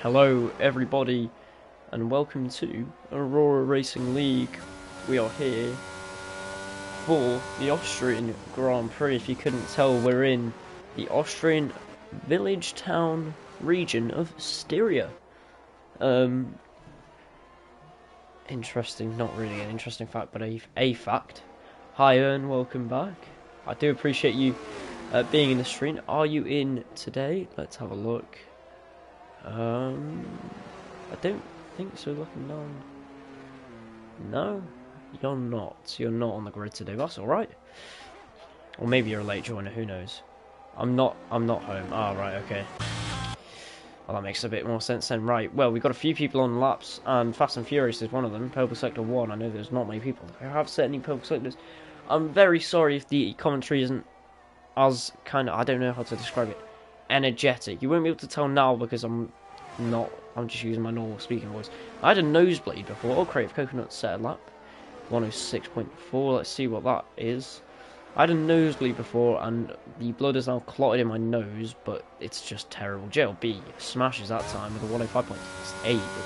Hello everybody and welcome to Aurora Racing League. We are here for the Austrian Grand Prix. If you couldn't tell, we're in the Austrian village town region of Styria. Interesting, not really an interesting fact, but a fact. Hi Ern, welcome back. I do appreciate you being in the stream. Are you in today? Let's have a look. I don't think so, looking down. No, you're not. You're not on the grid today. That's alright. Or maybe you're a late joiner, who knows. I'm not home. Ah, right, okay. Well, that makes a bit more sense then. Right, well, we've got a few people on laps, and Fast and Furious is one of them. Purple Sector 1, I know there's not many people. I have certainly purple sectors. I'm very sorry if the commentary isn't as kind of, I don't know how to describe it, energetic. You won't be able to tell now because I'm just using my normal speaking voice. I had a nosebleed before. Oh, Creative Coconut set a lap 106.4. Let's see what that is. I had a nosebleed before and the blood is now clotted in my nose, but it's just terrible. JLB smashes that time with a 105.8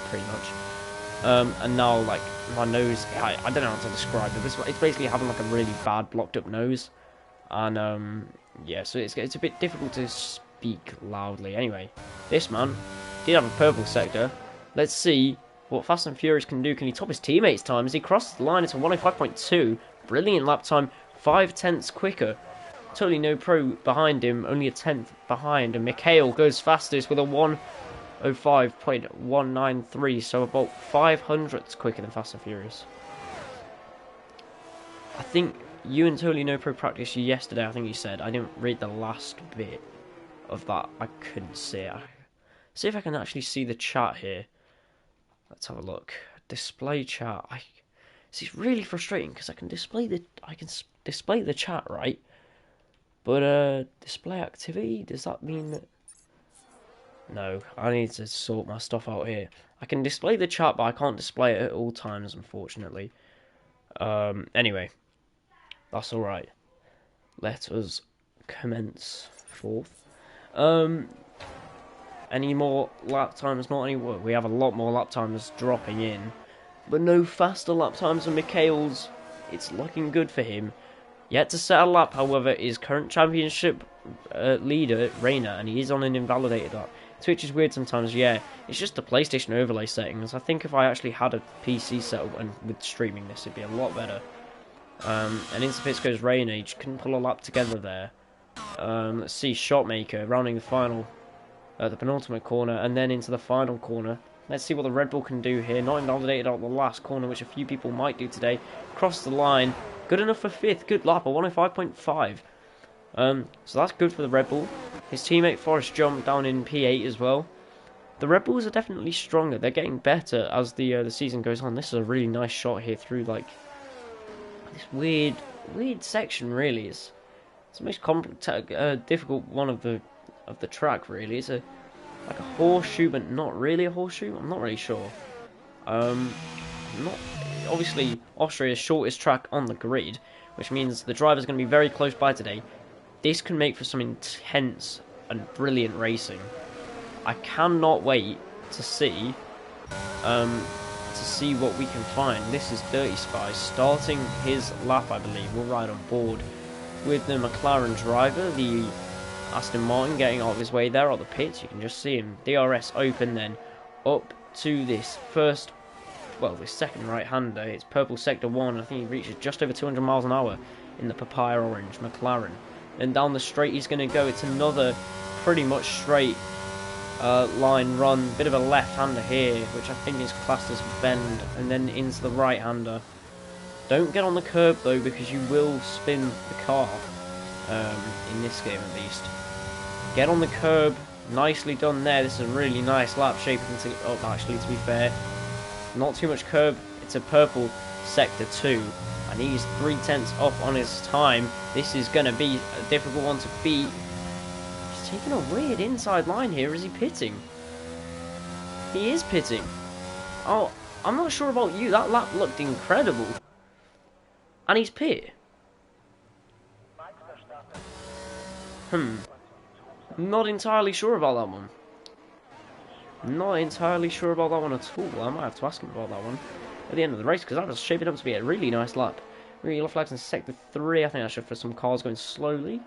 pretty much. And now like my nose, I don't know how to describe it. It's basically having like a really bad blocked up nose, and yeah, so it's a bit difficult to speak loudly. Anyway, this man did have a purple sector. Let's see what Fast and Furious can do. Can he top his teammates' time as he crosses the line? It's a 105.2. Brilliant lap time, 5 tenths quicker. Totally no pro behind him, only a tenth behind. And Mikhail goes fastest with a 105.193, so about 500ths quicker than Fast and Furious. I think you and Totally No Pro practiced yesterday, I think you said. I didn't read the last bit of that. I couldn't see it. See if I can actually see the chat here. Let's have a look. Display chat. It's really frustrating because I can display the chat, right? But display activity, does that mean that... No, I need to sort my stuff out here. I can display the chat, but I can't display it at all times, unfortunately. Anyway, that's alright. Let us commence forth. Any more lap times? Not any. We have a lot more lap times dropping in, but no faster lap times than Mikhail's. It's looking good for him. Yet to set a lap, however, is current championship leader Reina, and he is on an invalidated lap. Twitch is weird sometimes. Yeah, it's just the PlayStation overlay settings. I think if I actually had a PC setup and with streaming this, it'd be a lot better. And into pits goes Reina. He just couldn't pull a lap together there. Let's see, Shotmaker rounding the final. The penultimate corner, and then into the final corner. Let's see what the Red Bull can do here. Not invalidated out the last corner, which a few people might do today. Cross the line. Good enough for 5th. Good lap, a 105.5. So that's good for the Red Bull. His teammate Forrest jumped down in P8 as well. The Red Bulls are definitely stronger. They're getting better as the season goes on. This is a really nice shot here through like this weird section. Really, it's the most difficult one of the track, really. It's like a horseshoe, but not really a horseshoe. I'm not really sure. Obviously, Austria is shortest track on the grid, which means the driver's going to be very close by today. This can make for some intense and brilliant racing. I cannot wait to see what we can find. This is Dirty Spy starting his lap, I believe. We'll ride on board with the McLaren driver, the Aston Martin getting out of his way there at the pits. You can just see him. DRS open, then up to this second right-hander. It's Purple Sector 1. I think he reaches just over 200 miles an hour in the papaya orange McLaren. And down the straight he's going to go. It's another pretty much straight line run. Bit of a left-hander here, which I think is classed as a bend. And then into the right-hander. Don't get on the curb though, because you will spin the car. In this game at least. Get on the curb. Nicely done there. This is a really nice lap shaping to... Oh, actually, to be fair, not too much curb. It's a Purple Sector 2. And he's 3 tenths off on his time. This is going to be a difficult one to beat. He's taking a weird inside line here. Is he pitting? He is pitting. Oh, I'm not sure about you. That lap looked incredible. And he's pit. Not entirely sure about that one. Not entirely sure about that one at all. I might have to ask him about that one at the end of the race, because that was shaping up to be a really nice lap. Really yellow flags in sector 3. I think that's for some cars going slowly.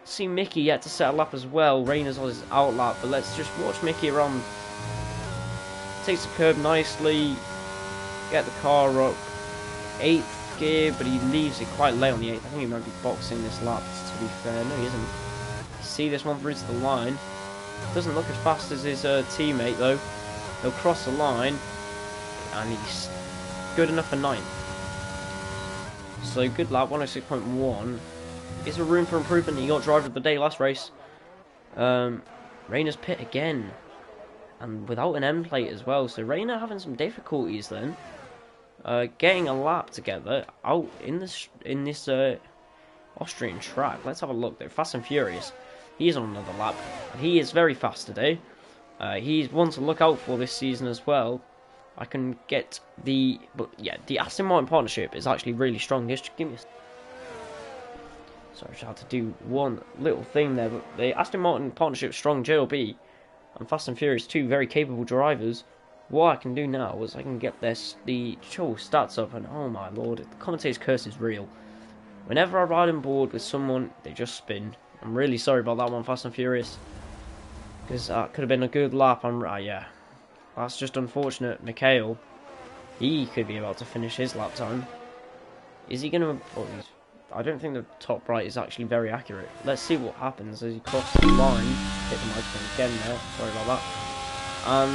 See Mickey yet to set a lap as well. Rayner's on his out lap, but let's just watch Mickey around. Takes the curb nicely. Get the car up. 8th gear, but he leaves it quite late on the 8th. I think he might be boxing this lap, to be fair. No, he isn't. See this one through to the line. Doesn't look as fast as his teammate, though. He'll cross the line, and he's good enough for 9th. So good lap, 106.1. Is there room for improvement? He got driver of the day last race. Rayner's pit again, and without an end plate as well. So Rayner having some difficulties then. Getting a lap together out in this Austrian track. Let's have a look though. Fast and Furious. He is on another lap. He is very fast today. He's one to look out for this season as well. I can get the Aston Martin partnership is actually really strong. Just give me a... Sorry, I just had to do one little thing there. But the Aston Martin partnership strong. JLB and Fast and Furious, 2 very capable drivers. What I can do now is I can get the show stats up, and oh my lord, the commentator's curse is real. Whenever I ride on board with someone, they just spin. I'm really sorry about that one, Fast and Furious, because that could have been a good lap. Yeah, that's just unfortunate. Mikhail, he could be about to finish his lap time. Is he going to... Oh, I don't think the top right is actually very accurate. Let's see what happens as he crosses the line. Hit the microphone again there, sorry about that. I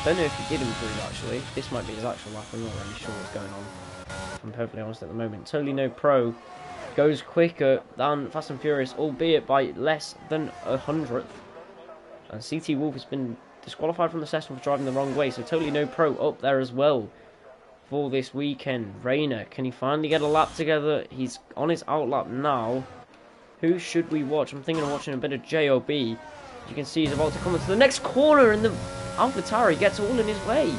don't know if he did improve actually. This might be his actual lap, I'm not really sure what's going on, if I'm perfectly honest at the moment. Totally No Pro goes quicker than Fast and Furious, albeit by less than 100th. And CT Wolf has been disqualified from the session for driving the wrong way, so Totally No Pro up there as well for this weekend. Rayner, can he finally get a lap together? He's on his out lap now. Who should we watch? I'm thinking of watching a bit of JOB. You can see he's about to come into the next corner, and the AlphaTauri gets all in his way.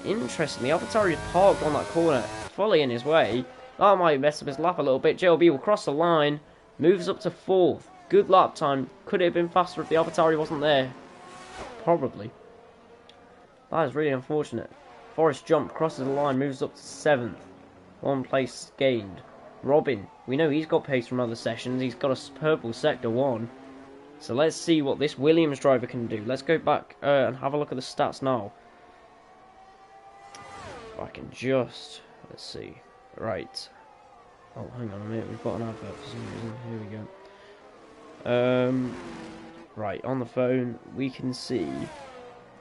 Interestingly, AlphaTauri is parked on that corner, fully in his way. That might mess up his lap a little bit. JLB will cross the line, moves up to 4th. Good lap time. Could it have been faster if the AlphaTauri wasn't there? Probably. That is really unfortunate. Forrest Jump crosses the line, moves up to 7th. 1 place gained. Robin, we know he's got pace from other sessions. He's got a purple sector 1. So let's see what this Williams driver can do. Let's go back and have a look at the stats now. If I can just... Let's see. Right. Oh, hang on a minute. We've got an advert for some reason. Here we go. Right, on the phone, we can see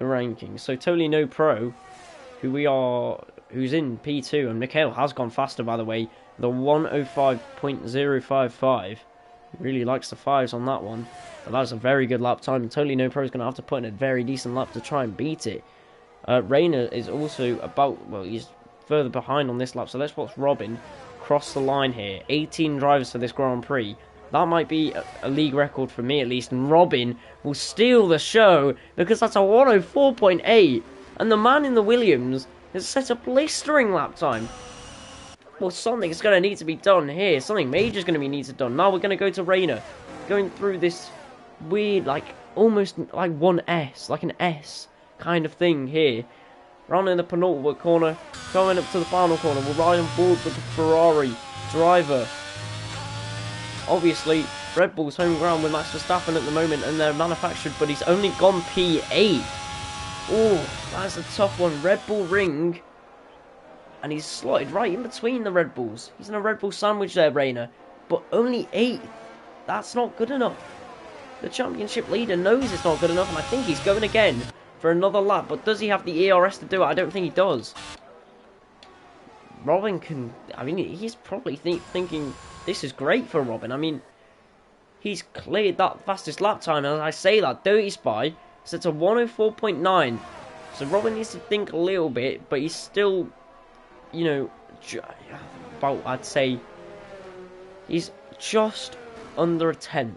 the rankings. So Totally No Pro, who's in P2, and Mikhail has gone faster, by the way. The 105.055. He really likes the 5s on that one. But that's a very good lap time. Totally No Pro is going to have to put in a very decent lap to try and beat it. Rayner is also he's further behind on this lap. So let's watch Robin cross the line here. 18 drivers for this Grand Prix. That might be a league record for me at least. And Robin will steal the show because that's a 104.8. And the man in the Williams has set a blistering lap time. Well, something's going to need to be done here. Something major is going to be needed done. Now we're going to go to Rayner. Going through this weird, almost like an S kind of thing here. Round in the penultimate corner. Going up to the final corner. We'll ride on board with the Ferrari driver. Obviously, Red Bull's home ground with Max Verstappen at the moment, and they're manufactured, but he's only gone P8. Oh, that's a tough one. Red Bull ring. And he's slotted right in between the Red Bulls. He's in a Red Bull sandwich there, Rayner. But only 8th. That's not good enough. The championship leader knows it's not good enough, and I think he's going again for another lap. But does he have the ERS to do it? I don't think he does. Robin can... I mean, he's probably thinking this is great for Robin. I mean, he's cleared that fastest lap time. And as I say that, Dirty Spy sets a 104.9. So Robin needs to think a little bit, but he's still... You know, I'd say he's just under a 10th.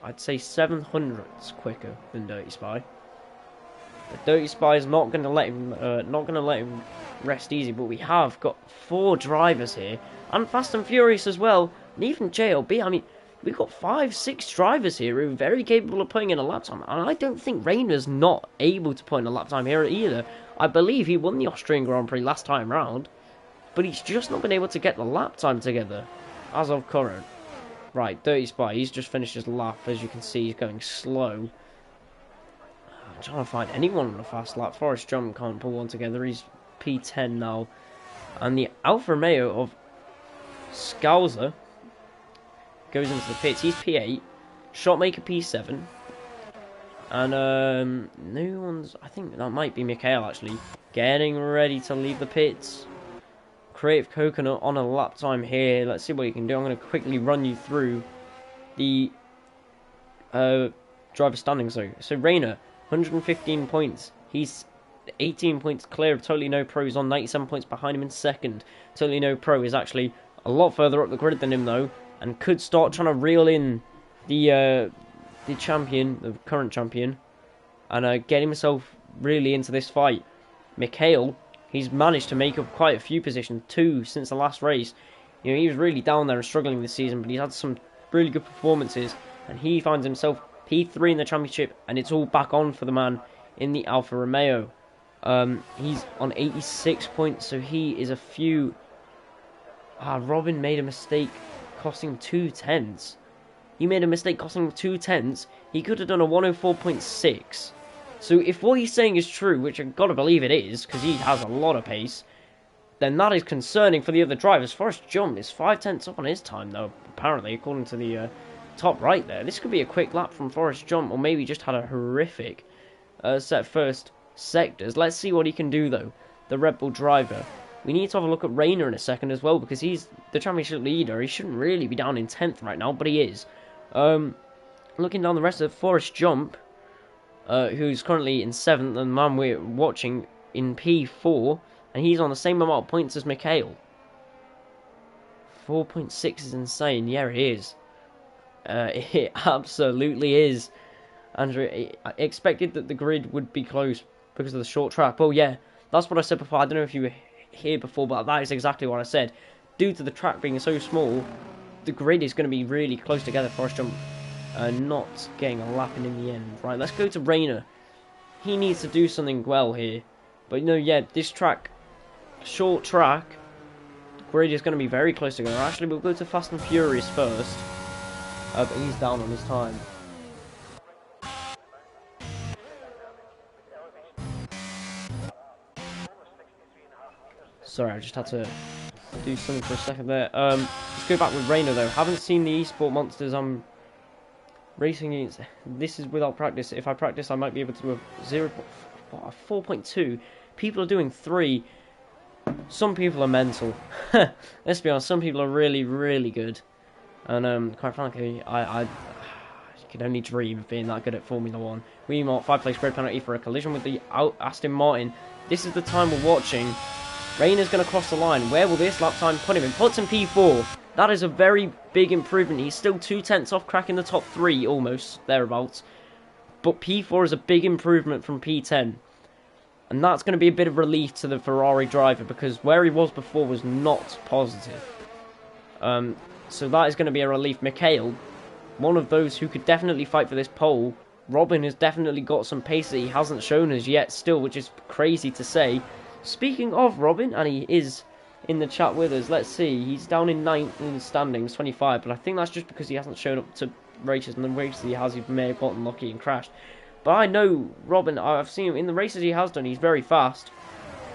I'd say 700ths quicker than Dirty Spy. The Dirty Spy is not going to let him, rest easy. But we have got 4 drivers here, and Fast and Furious as well, and even JLB. I mean, we've got 5, 6 drivers here who are very capable of putting in a lap time. And I don't think Rayner's not able to put in a lap time here either. I believe he won the Austrian Grand Prix last time round, but he's just not been able to get the lap time together as of current. Right, Dirty Spy, he's just finished his lap. As you can see, he's going slow. I'm trying to find anyone on a fast lap. Forrest Jump can't pull one together. He's P10 now. And the Alfa Romeo of Scouser goes into the pits. He's P8. Shotmaker P7. And no one's... I think that might be Mikhail actually. Getting ready to leave the pits. Creative Coconut on a lap time here. Let's see what he can do. I'm going to quickly run you through the driver standings. So Rayner, 115 points. He's 18 points clear of Totally No Pro. He's on 97 points behind him in second. Totally No Pro is actually a lot further up the grid than him though, and could start trying to reel in the champion, the current champion, and get himself really into this fight. Mikhail, he's managed to make up quite a few positions, 2 since the last race. You know, he was really down there and struggling this season, but he's had some really good performances, and he finds himself P3 in the championship, and it's all back on for the man in the Alfa Romeo. He's on 86 points, so he is a few... Robin made a mistake costing him 2 tenths. He made a mistake costing him 2 tenths. He could have done a 104.6. So if what he's saying is true, which I've got to believe it is, because he has a lot of pace, then that is concerning for the other drivers. Forrest Jump is 5 tenths up on his time, though, apparently, according to the top right there. This could be a quick lap from Forrest Jump, or maybe just had a horrific set first sectors. Let's see what he can do, though, the Red Bull driver. We need to have a look at Rayner in a second as well, because he's the championship leader. He shouldn't really be down in 10th right now, but he is. Looking down the rest of Forrest Jump, who's currently in 7th, and the man we're watching in P4, and he's on the same amount of points as Mikhail. 4.6 is insane. Yeah, it is. It absolutely is. Andrew, I expected that the grid would be close because of the short track. Well, yeah, that's what I said before. I don't know if you were here before, but that is exactly what I said. Due to the track being so small, the grid is going to be really close together. Forrest Jump not getting a lap in the end. Right, let's go to Rayner. He needs to do something well here. But, you know, yeah, this track, short track, grid is going to be very close together. Actually, we'll go to Fast and Furious first. But he's down on his time. Sorry, I just had to do something for a second there. Let's go back with Rayner though. Haven't seen the eSport monsters I'm racing against. This is without practice. If I practice, I might be able to do a 4.2. People are doing 3. Some people are mental. Let's be honest, some people are really, really good. And quite frankly, I can only dream of being that good at Formula 1. We mark 5 place grid penalty for a collision with the Aston Martin. This is the time we're watching. Rayner's going to cross the line. Where will this lap time put him? It puts him P4. That is a very big improvement. He's still 2 tenths off cracking the top 3, almost, thereabouts. But P4 is a big improvement from P10. And that's going to be a bit of relief to the Ferrari driver, because where he was before was not positive. So that is going to be a relief. Mikhail, one of those who could definitely fight for this pole. Robin has definitely got some pace that he hasn't shown us yet still, which is crazy to say. Speaking of Robin, and he is in the chat with us, let's see, he's down in 9th in the standings, 25, but I think that's just because he hasn't shown up to races, and the races he has, he may have gotten lucky and crashed. But I know Robin, I've seen him in the races he has done, he's very fast.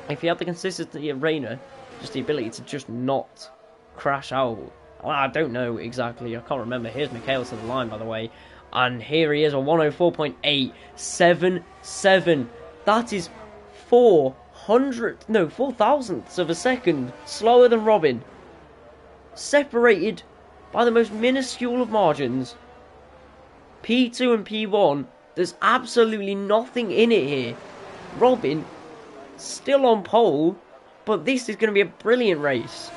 If he had the consistency of Rayner, just the ability to just not crash out, I don't know exactly, I can't remember. Here's Mikhail to the line, by the way, and here he is, a 104.877. That is 4 thousandths of a second slower than Robin, separated by the most minuscule of margins. P2 and P1, there's absolutely nothing in it here. Robin still on pole, but this is going to be a brilliant race.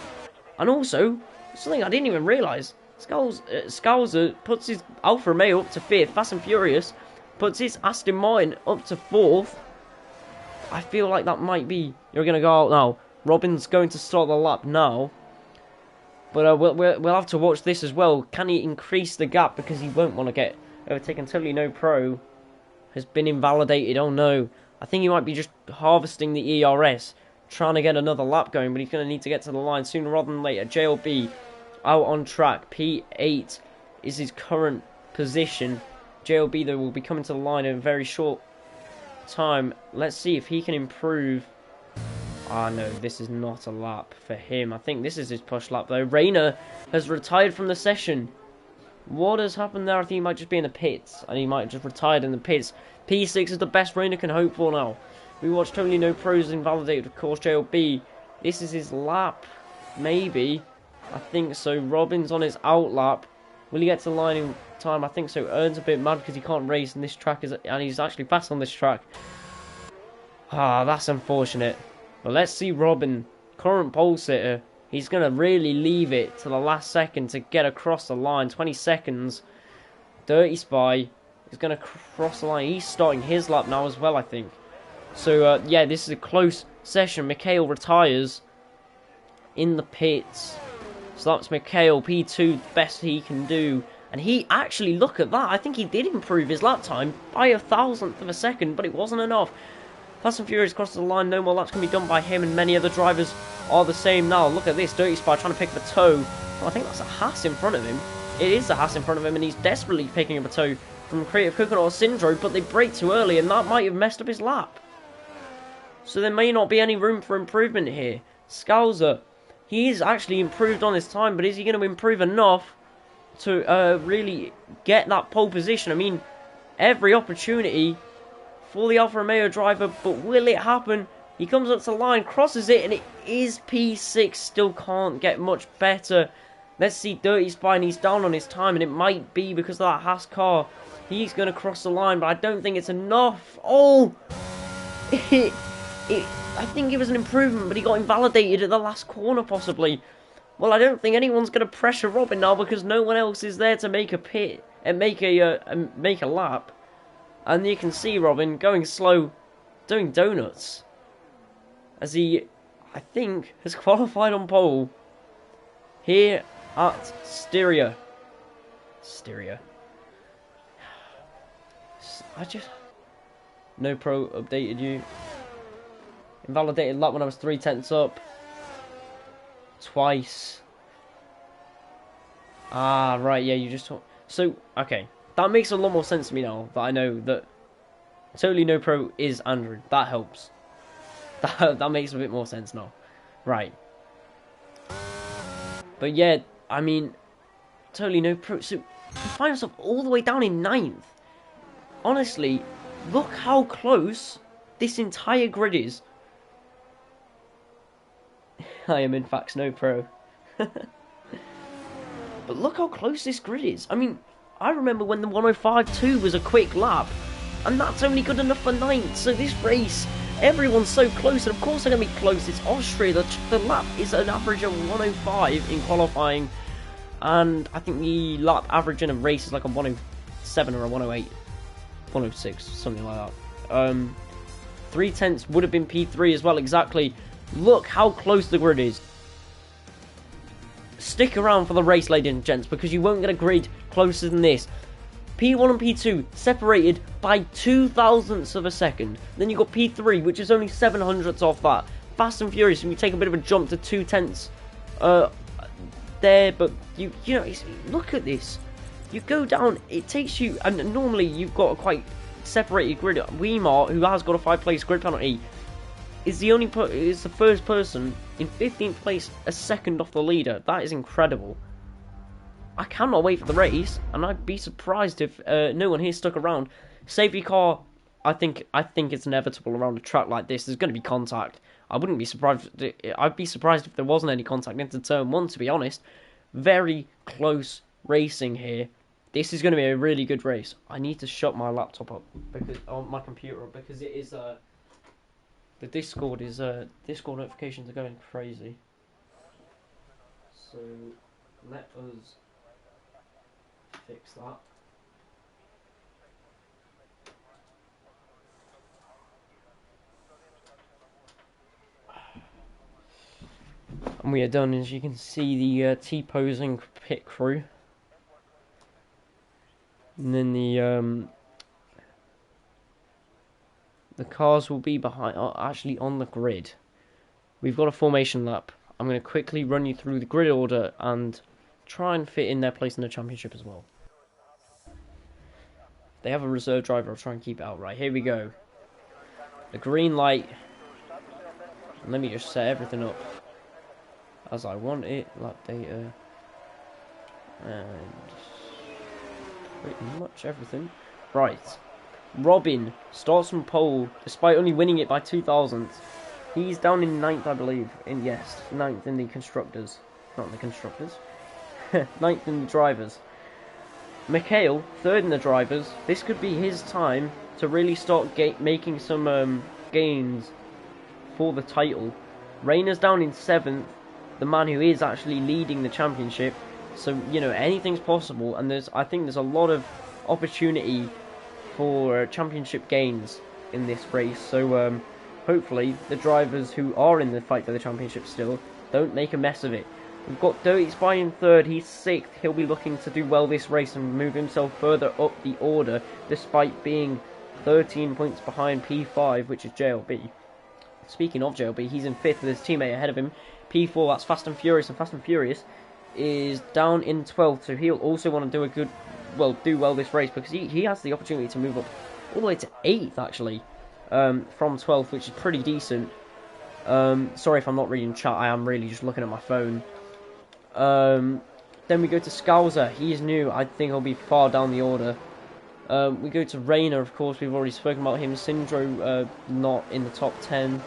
And also, something I didn't even realise, Scouser puts his Alfa Romeo up to 5th, Fast and Furious puts his Aston Martin up to 4th. I feel like that might be... You're going to go out now. Robin's going to start the lap now. But we'll have to watch this as well. Can he increase the gap, because he won't want to get overtaken? Totally No Pro has been invalidated. Oh no. I think he might be just harvesting the ERS, trying to get another lap going, but he's going to need to get to the line sooner rather than later. JLB out on track. P8 is his current position. JLB, though, will be coming to the line in a very short time. Let's see if he can improve. Ah, no, this is not a lap for him. I think this is his push lap, though. Rayner has retired from the session. What has happened there? I think he might just be in the pits, and he might have just retired in the pits. P6 is the best Rayner can hope for now. We watched Totally No Pros invalidated, of course. JLB, this is his lap, maybe. I think so. Robin's on his out lap. Will he get to the line in time? I think so. Ern's a bit mad because he can't race in this track, and he's actually fast on this track. Ah, that's unfortunate. But let's see Robin, current pole sitter. He's going to really leave it to the last second to get across the line. 20 seconds. Dirty Spy is going to cross the line. He's starting his lap now as well, I think. So, yeah, this is a close session. Mikhail retires in the pits. So that's Mikhail, P2, best he can do. And he actually, look at that. I think he did improve his lap time by 1,000th of a second, but it wasn't enough. Fast and Furious crosses the line. No more laps can be done by him, and many other drivers are the same now. Look at this. Dirty Spy trying to pick up a toe. Oh, I think that's a Haas in front of him. It is a Haas in front of him, and he's desperately picking up a toe from Creative Coconut Syndrome, but they brake too early, and that might have messed up his lap. So there may not be any room for improvement here. Scouser, he is actually improved on his time, but is he going to improve enough to really get that pole position? I mean, every opportunity for the Alfa Romeo driver, but will it happen? He comes up to the line, crosses it, and it is P6. Still can't get much better. Let's see Dirty Spy, and he's down on his time, and it might be because of that Haas car. He's going to cross the line, but I don't think it's enough. Oh! I think it was an improvement, but he got invalidated at the last corner, possibly. Well, I don't think anyone's going to pressure Robin now because no one else is there to make a pit and make a lap. And you can see Robin going slow, doing donuts, as he, I think, has qualified on pole here at Styria. No Pro updated you. Invalidated lap when I was 3/10 up. Twice. Ah, right, yeah, you just... So, okay. That makes a lot more sense to me now, that I know that Totally No Pro is Android. That helps. That makes a bit more sense now. Right. But yeah, I mean, Totally No Pro... So, you find yourself all the way down in 9th. Honestly, look how close this entire grid is. I am in fact No Pro. But look how close this grid is. I mean, I remember when the 105.2 was a quick lap, and that's only good enough for 9th. So this race, everyone's so close, and of course they're going to be close. It's Austria. The lap is an average of 105 in qualifying, and I think the lap average in a race is like a 107 or a 108, 106, something like that. 3/10 would have been P3 as well, exactly. Look how close the grid is. Stick around for the race, ladies and gents, because you won't get a grid closer than this. P1 and P2 separated by 0.002 of a second. Then you've got P3, which is only 0.07 off that. Fast and Furious, and we take a bit of a jump to 0.2 there, but you know, look at this. You go down, it takes you, and normally you've got a quite separated grid. Weimar, who has got a 5-place grid penalty, is the first person in 15th place, a second off the leader. That is incredible. I cannot wait for the race, and I'd be surprised if no one here stuck around. Safety car, I think it's inevitable around a track like this. There's going to be contact. I'd be surprised if there wasn't any contact into turn 1, to be honest. Very close racing here. This is going to be a really good race. I need to shut my laptop up, because on my computer up, because it is the Discord notifications are going crazy. So let us fix that. And we are done. As you can see, the T-posing pit crew. And then the cars will be behind, actually on the grid. We've got a formation lap. I'm going to quickly run you through the grid order and try and fit in their place in the championship as well. They have a reserve driver. I'll try and keep it out right. Here we go. The green light. And let me just set everything up as I want it. Lap data. And pretty much everything. Right. Robin starts from pole despite only winning it by 2,000. He's down in 9th, I believe. Yes, 9th in the constructors. Not in the constructors. 9th in the drivers. Mikhail, 3rd in the drivers. This could be his time to really start making some gains for the title. Rayner's down in 7th. The man who is actually leading the championship. So, you know, anything's possible. And I think there's a lot of opportunity for championship gains in this race. So, hopefully, the drivers who are in the fight for the championship still don't make a mess of it. We've got Dirty Spy in 3rd, he's 6th. He'll be looking to do well this race and move himself further up the order, despite being 13 points behind P5, which is JLB. Speaking of JLB, he's in 5th with his teammate ahead of him. P4, that's Fast and Furious, and Fast and Furious is down in 12th, so he'll also want to do well this race, because he has the opportunity to move up all the way to 8th, actually. From 12th, which is pretty decent. Sorry if I'm not reading chat, I am really just looking at my phone. Then we go to Scouser, he's new, I think he'll be far down the order. We go to Rayner, of course, we've already spoken about him. Syndro, not in the top 10.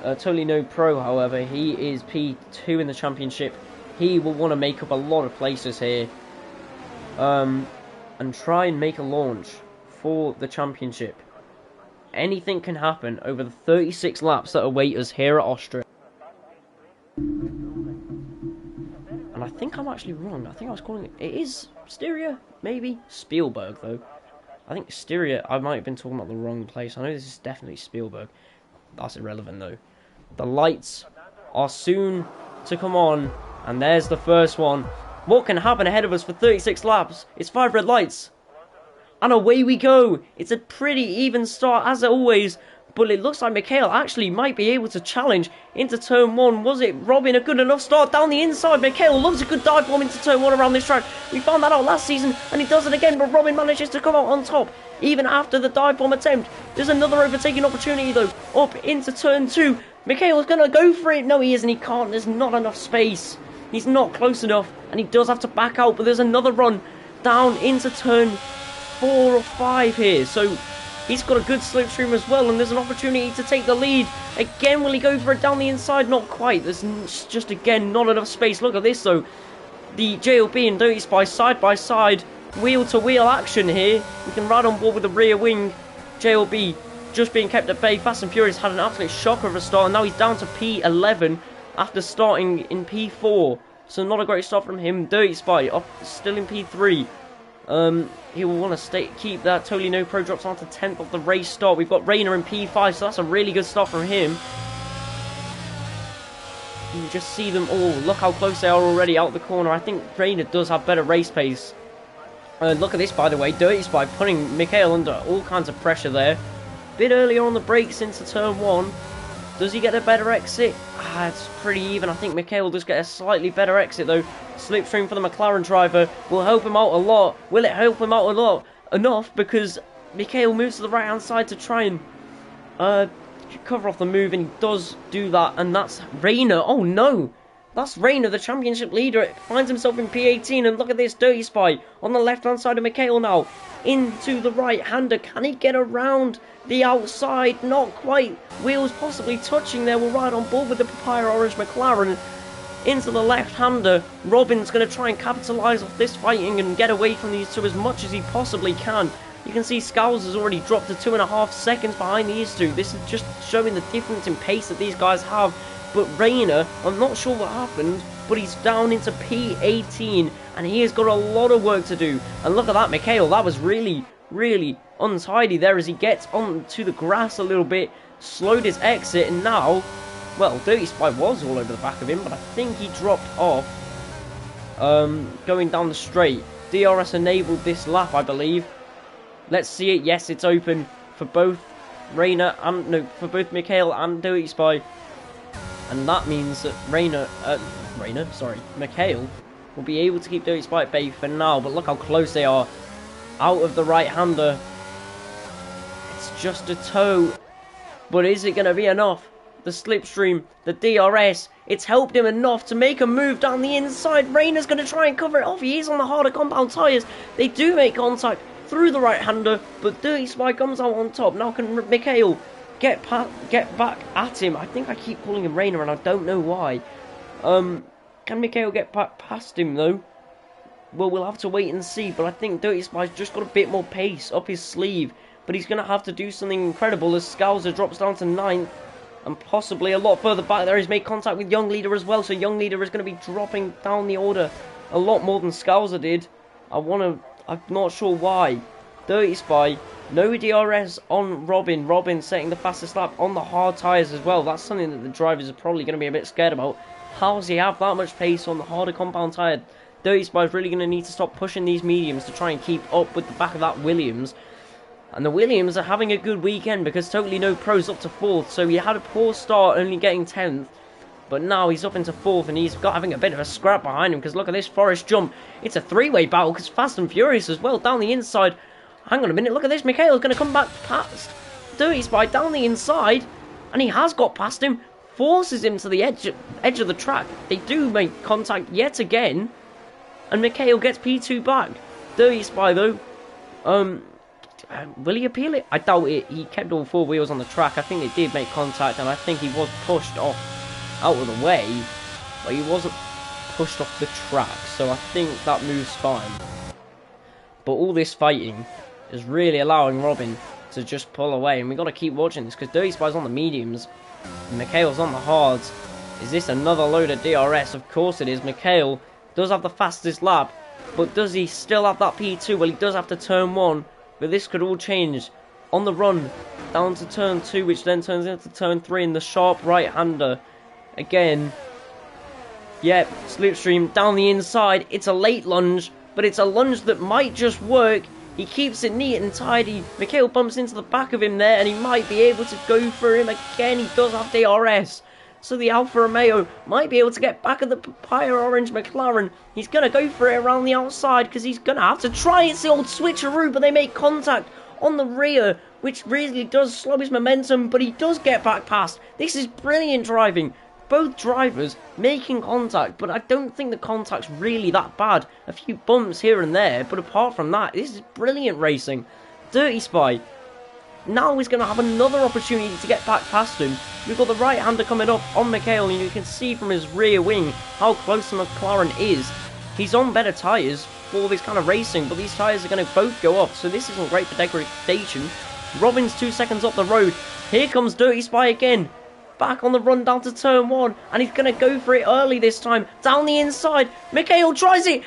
Totally no pro, however, he is P2 in the championship. He will want to make up a lot of places here. And try and make a launch for the championship. Anything can happen over the 36 laps that await us here at Austria. And I think I'm actually wrong. I think I was calling it is Styria, maybe? Spielberg, though. I think Styria, I might have been talking about the wrong place. I know this is definitely Spielberg. That's irrelevant, though. The lights are soon to come on. And there's the first one. What can happen ahead of us for 36 laps? It's 5 red lights. And away we go. It's a pretty even start as always. But it looks like Mikhail actually might be able to challenge into turn 1. Was it Robin a good enough start down the inside? Mikhail loves a good dive bomb into turn 1 around this track. We found that out last season and he does it again. But Robin manages to come out on top even after the dive bomb attempt. There's another overtaking opportunity though. Up into turn 2. Mikhail's going to go for it. No, he isn't. He can't. There's not enough space. He's not close enough. And he does have to back out. But there's another run down into turn 4 or 5 here. So he's got a good slipstream as well. And there's an opportunity to take the lead. Again, will he go for it down the inside? Not quite. There's just, again, not enough space. Look at this, though. The JLB and Dirty Spy side by side. Wheel-to-wheel action here. We can ride on board with the rear wing. JLB just being kept at bay. Fast and Furious had an absolute shocker of a start. And now he's down to P11 after starting in P4. So not a great start from him. Dirty Spy still in P3. He will want to keep that. Totally no pro drops on to 10th of the race start. We've got Rayner in P5, so that's a really good start from him. You can just see them all. Look how close they are already out the corner. I think Rayner does have better race pace. Look at this, by the way. Dirty Spy putting Mikhail under all kinds of pressure there. Bit earlier on the brakes into turn 1. Does he get a better exit? It's pretty even. I think Mikhail does get a slightly better exit though. Slipstream for the McLaren driver will help him out a lot. Will it help him out a lot? Enough, because Mikhail moves to the right hand side to try and cover off the move, and he does do that, and that's Rayner. Oh no! That's Rayner, the championship leader. Finds himself in P18, and look at this Dirty Spy on the left hand side of Mikhail now. Into the right hander. Can he get around the outside? Not quite. Wheels possibly touching there. We'll ride on board with the Papaya Orange McLaren. Into the left hander. Robin's going to try and capitalise off this fighting and get away from these two as much as he possibly can. You can see Scowls has already dropped to 2.5 seconds behind these two. This is just showing the difference in pace that these guys have. But Rayner, I'm not sure what happened, but he's down into P18, and he has got a lot of work to do. And look at that, Mikhail, that was really, really untidy there as he gets onto the grass a little bit, slowed his exit, and now well, Dirty Spy was all over the back of him, but I think he dropped off going down the straight. DRS enabled this lap, I believe. Let's see it. Yes, it's open for both for both Mikhail and Dirty Spy. And that means that Mikhail will be able to keep Dirty Spy at bay for now. But look how close they are. Out of the right-hander. It's just a toe. But is it going to be enough? The slipstream, the DRS, it's helped him enough to make a move down the inside. Rayner's going to try and cover it off. He is on the harder compound tyres. They do make contact through the right-hander, but Dirty Spy comes out on top. Now can Mikhail get back at him? I think I keep calling him Rayner and I don't know why. Can Mikhail get back past him though? Well, we'll have to wait and see, but I think Dirty Spy's just got a bit more pace up his sleeve. But he's going to have to do something incredible as Scouser drops down to 9th. And possibly a lot further back there, he's made contact with Young Leader as well. So Young Leader is going to be dropping down the order a lot more than Scouser did. I'm not sure why. Dirty Spy, no DRS on Robin. Robin setting the fastest lap on the hard tyres as well. That's something that the drivers are probably going to be a bit scared about. How does he have that much pace on the harder compound tyre? Dirty Spy is really going to need to stop pushing these mediums to try and keep up with the back of that Williams. And the Williams are having a good weekend because Totally No Pro's up to 4th. So he had a poor start, only getting 10th. But now he's up into 4th and he's having a bit of a scrap behind him. Because look at this Forest jump. It's a three-way battle because Fast and Furious as well down the inside. Hang on a minute, look at this. Mikhail's going to come back past Dirty Spy down the inside. And he has got past him. Forces him to the edge of the track. They do make contact yet again. And Mikhail gets P2 back. Dirty Spy though. Will he appeal it? I doubt it. He kept all 4 wheels on the track. I think they did make contact and I think he was pushed off out of the way. But he wasn't pushed off the track. So I think that move's fine. But all this fighting is really allowing Robin to just pull away. And we've got to keep watching this because Dirty Spy's on the mediums. And Mikhail's on the hards. Is this another load of DRS? Of course it is. Mikhail does have the fastest lap. But does he still have that P2? Well, he does have to turn 1. But this could all change on the run down to turn 2, which then turns into turn 3 in the sharp right-hander. Again, yep, slipstream down the inside. It's a late lunge, but it's a lunge that might just work. He keeps it neat and tidy. Mikhail bumps into the back of him there, and he might be able to go for him again. He does have DRS. So the Alfa Romeo might be able to get back at the Papaya Orange McLaren. He's going to go for it around the outside because he's going to have to try. It's the old switcheroo, but they make contact on the rear, which really does slow his momentum, but he does get back past. This is brilliant driving. Both drivers making contact, but I don't think the contact's really that bad. A few bumps here and there, but apart from that, this is brilliant racing. Dirty Spy. Now he's going to have another opportunity to get back past him. We've got the right-hander coming up on Mikhail, and you can see from his rear wing how close the McLaren is. He's on better tyres for this kind of racing, but these tyres are going to both go off, so this isn't great for degradation. Robin's 2 seconds up the road. Here comes Dirty Spy again. Back on the run down to turn 1, and he's going to go for it early this time. Down the inside. Mikhail tries to keep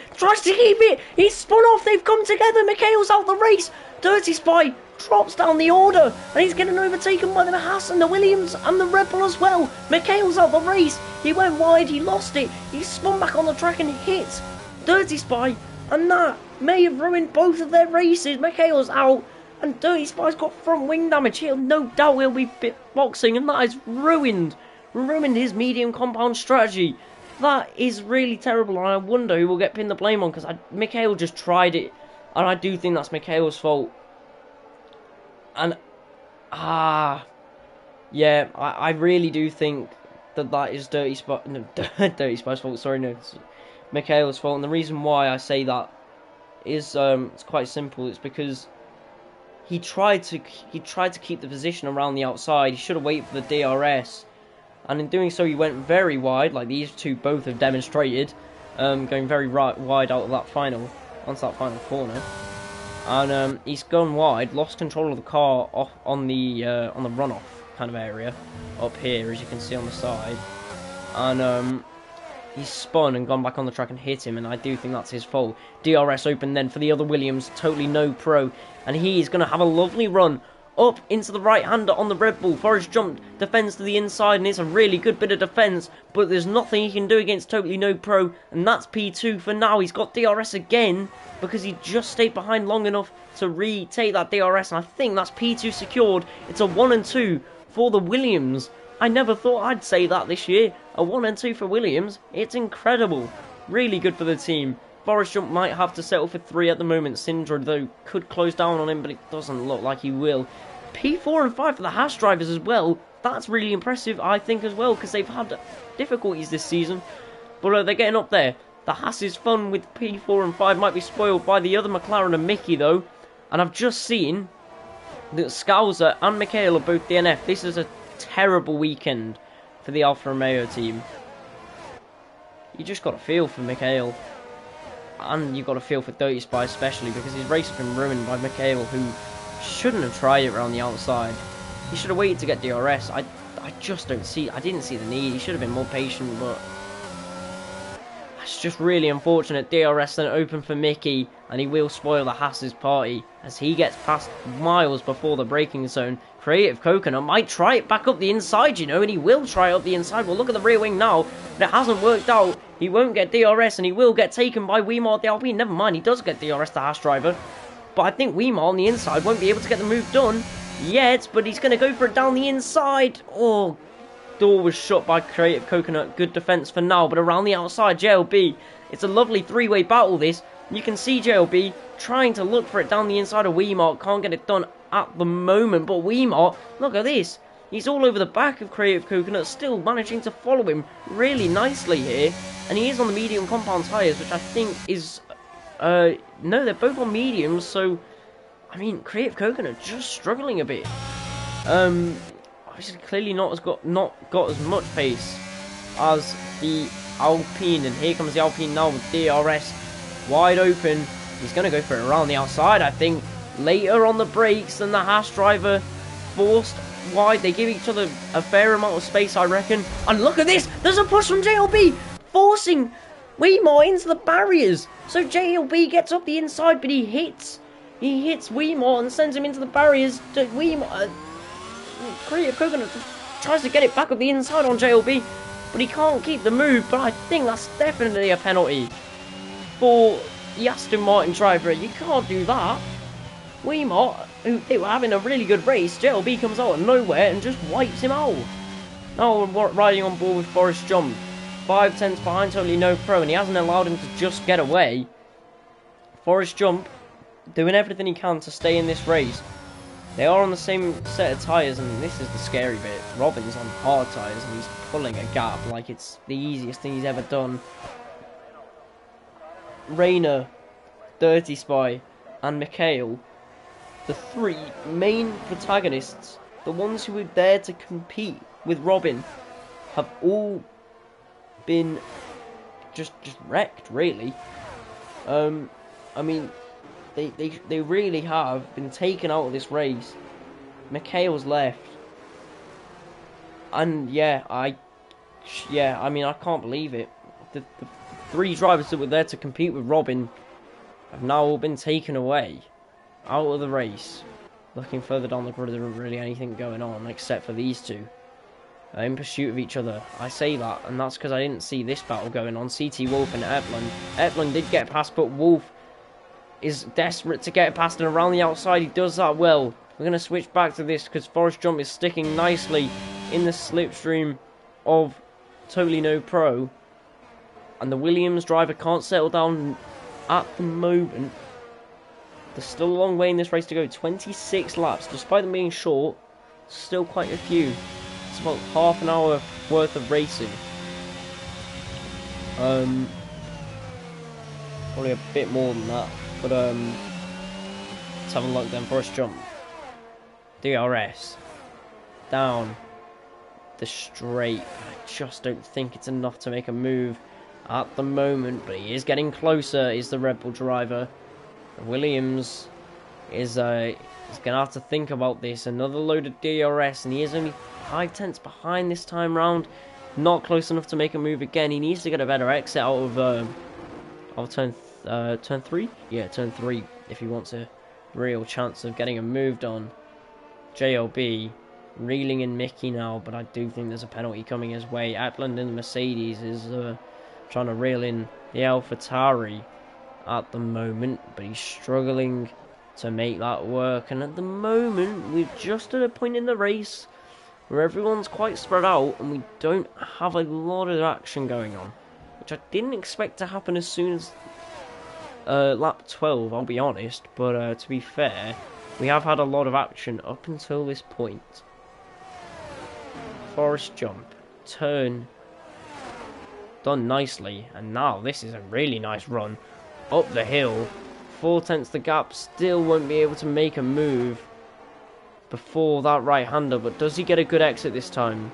it. He's spun off. They've come together. Mikhail's out the race. Dirty Spy drops down the order, and he's getting overtaken by the Haas and the Williams and the Red Bull as well. Mikhail's out the race. He went wide, he lost it. He spun back on the track and hit Dirty Spy, and that may have ruined both of their races. Mikhail's out, and Dirty Spy's got front wing damage. No doubt he'll be boxing, and that has ruined his medium compound strategy. That is really terrible, and I wonder who will get pinned the blame on, because Mikhail just tried it, and I do think that's Mikhail's fault. And, yeah, I really do think that is Dirty Spy's fault. Sorry, no, it's Mikhail's fault. And the reason why I say that is it's quite simple. It's because he tried to keep the position around the outside. He should have waited for the DRS, and in doing so, he went very wide, like these two both have demonstrated, going very wide out of that final corner. And he's gone wide, lost control of the car off on the runoff kind of area up here, as you can see on the side, and he's spun and gone back on the track and hit him, and I do think that's his fault. DRS open then for the other Williams, Totally No Pro, and he is going to have a lovely run up into the right-hander on the Red Bull. Forrest Jump defends to the inside, and it's a really good bit of defence, but there's nothing he can do against Totally No Pro, and that's P2 for now. He's got DRS again, because he just stayed behind long enough to retake that DRS, and I think that's P2 secured. It's a 1 and 2 for the Williams. I never thought I'd say that this year. A 1 and 2 for Williams. It's incredible. Really good for the team. Forrest Jump might have to settle for 3 at the moment. Syndra, though, could close down on him, but it doesn't look like he will. P4 and 5 for the Haas drivers as well. That's really impressive, I think, as well, because they've had difficulties this season. But they're getting up there. The Haas's fun with P4 and 5 might be spoiled by the other McLaren and Mickey, though. And I've just seen that Scouser and Mikhail are both DNF. This is a terrible weekend for the Alfa Romeo team. You just got to feel for Mikhail. And you've got to feel for Dirty Spy especially, because his race has been ruined by Mikhail, who shouldn't have tried it around the outside. He should have waited to get DRS. I just don't see... I didn't see the need. He should have been more patient, but... It's just really unfortunate. DRS then open for Mickey, and he will spoil the Haas's party as he gets past miles before the braking zone. Creative Coconut might try it back up the inside, you know, and he will try it up the inside. Well, look at the rear wing now, but it hasn't worked out. He won't get DRS, and he will get taken by Weimar the Alpine. Never mind, he does get DRS, the Haas driver. But I think Weimar on the inside won't be able to get the move done yet, but he's going to go for it down the inside. Oh, door was shut by Creative Coconut. Good defense for now, but around the outside, JLB. It's a lovely three-way battle, this. You can see JLB trying to look for it down the inside of Weimar. Can't get it done at the moment, but Weimar, look at this. He's all over the back of Creative Coconut, still managing to follow him really nicely here. And he is on the medium compound tyres, which I think is... no, they're both on mediums, so... I mean, Creative Coconut just struggling a bit. Obviously, clearly not got as much pace as the Alpine. And here comes the Alpine now with DRS wide open. He's going to go for it around the outside, I think. Later on the brakes than the Haas driver, forced wide. They give each other a fair amount of space, I reckon. And look at this! There's a push from JLB, forcing Weimar into the barriers. So JLB gets up the inside, but he hits Weimar and sends him into the barriers. Weimar, Creative Coconut tries to get it back up the inside on JLB, but he can't keep the move. But I think that's definitely a penalty for the Aston Martin driver. You can't do that. Weimar, who they were having a really good race, JLB comes out of nowhere and just wipes him out. Now we're riding on board with Forrest Jump. 5 tenths behind Totally No Pro, and he hasn't allowed him to just get away. Forrest Jump doing everything he can to stay in this race. They are on the same set of tyres, and this is the scary bit. Robin's on hard tyres, and he's pulling a gap like it's the easiest thing he's ever done. Rayner, Dirty Spy, and Mikhail, the 3 main protagonists, the ones who were there to compete with Robin, have all been just wrecked, really. I mean, they really have been taken out of this race. Mikhail's left, and I mean, I can't believe it. The 3 drivers that were there to compete with Robin have now all been taken away out of the race. Looking further down the grid, there isn't really anything going on except for these 2 in pursuit of each other. I say that, and that's because I didn't see this battle going on. CT Wolf and Eplin. Eplin did get past, but Wolf is desperate to get past, and around the outside he does that well. We're going to switch back to this because Forrest Jump is sticking nicely in the slipstream of Totally No Pro, and the Williams driver can't settle down at the moment. There's still a long way in this race to go. 26 laps, despite them being short, still quite a few. It's about half an hour worth of racing. Probably a bit more than that, but let's have a look then. Forrest Jump, DRS, down the straight. I just don't think it's enough to make a move at the moment, but he is getting closer, is the Red Bull driver. Williams is going to have to think about this. Another load of DRS, and he is only 5 tenths behind this time round. Not close enough to make a move again. He needs to get a better exit out of turn 3. Yeah, turn 3 if he wants a real chance of getting a move done. JLB reeling in Mickey now, but I do think there's a penalty coming his way. Epland in the Mercedes is trying to reel in the AlphaTauri at the moment, but he's struggling to make that work. And at the moment, we're just at a point in the race where everyone's quite spread out and we don't have a lot of action going on, which I didn't expect to happen as soon as lap 12, I'll be honest. But to be fair, we have had a lot of action up until this point. Forest jump, turn, done nicely, and now this is a really nice run up the hill. 4/10 the gap, still won't be able to make a move before that right-hander, but does he get a good exit this time?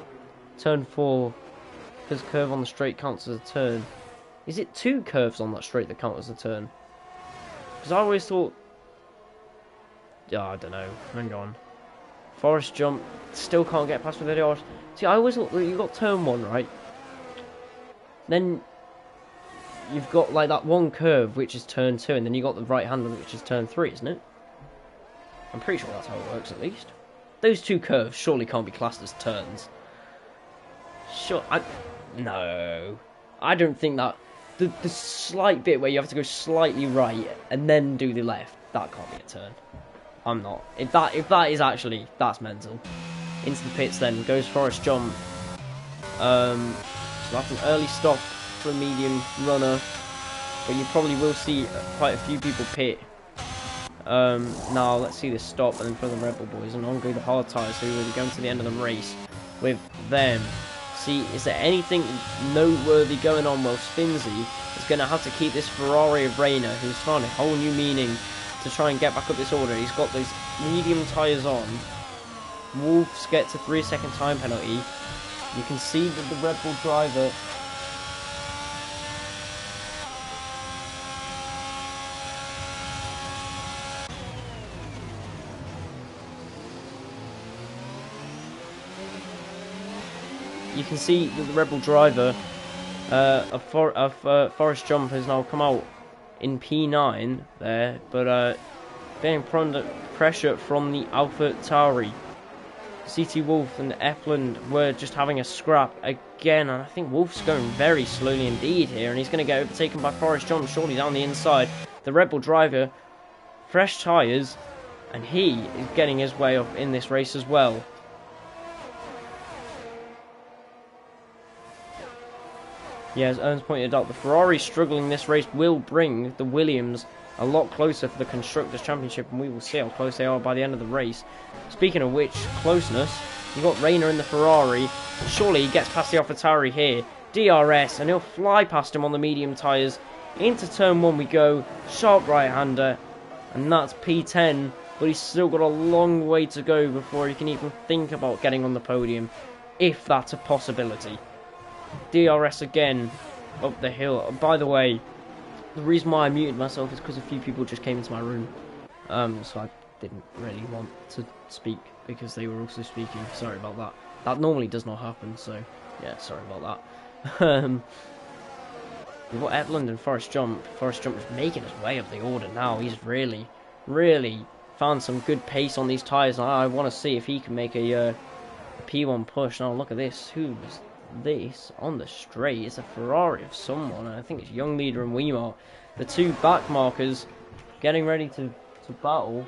Turn 4, because curve on the straight counts as a turn. Is it 2 curves on that straight that count as a turn? Because I always thought... yeah, I don't know, hang on. Forest jump, still can't get past with the DRS. See, I always thought that you got turn 1, right? Then you've got like that one curve which is turn 2, and then you got the right-hander which is turn 3, isn't it? I'm pretty sure that's how it works, at least. Those 2 curves surely can't be classed as turns. Sure, no. I don't think that... The slight bit where you have to go slightly right and then do the left, that can't be a turn. I'm not. If that is actually... that's mental. Into the pits then, goes Forest jump. So that's an early stop for a medium runner. But you probably will see quite a few people pit. Now let's see this stop, and then for the Red Bull boys, and on go the hard tyres, so we'll be going to the end of the race with them. See, is there anything noteworthy going on? Well, Sfinzy is going to have to keep this Ferrari of Rayner, who's found a whole new meaning to try and get back up this order. He's got those medium tyres on. Wolves gets a 3-second time penalty. You can see that the Red Bull driver... you can see that the Red Bull driver of Forest Jump has now come out in P9 there, but being put under pressure from the AlphaTauri. CT Wolf and Epland were just having a scrap again, and I think Wolf's going very slowly indeed here, and he's going to get overtaken by Forest Jump shortly down the inside. The Red Bull driver, fresh tyres, and he is getting his way up in this race as well. Yeah, as Ernst pointed out, the Ferrari struggling this race will bring the Williams a lot closer for the Constructors' Championship, and we will see how close they are by the end of the race. Speaking of which, closeness, you've got Rayner in the Ferrari. Surely he gets past the AlphaTauri here. DRS, and he'll fly past him on the medium tyres. Into turn 1 we go. Sharp right-hander, and that's P10, but he's still got a long way to go before he can even think about getting on the podium, if that's a possibility. DRS again up the hill. By the way, the reason why I muted myself is because a few people just came into my room, so I didn't really want to speak because they were also speaking. Sorry about that. That normally does not happen, so yeah, sorry about that. We've got Epland and Forest Jump. Forest Jump is making his way up the order now. He's really found some good pace on these tyres, and I want to see if he can make a P1 push. Now look at this. Who was this on the straight? It's a Ferrari of someone, and I think it's Young Leader and Weimar, the 2 back markers, getting ready to battle.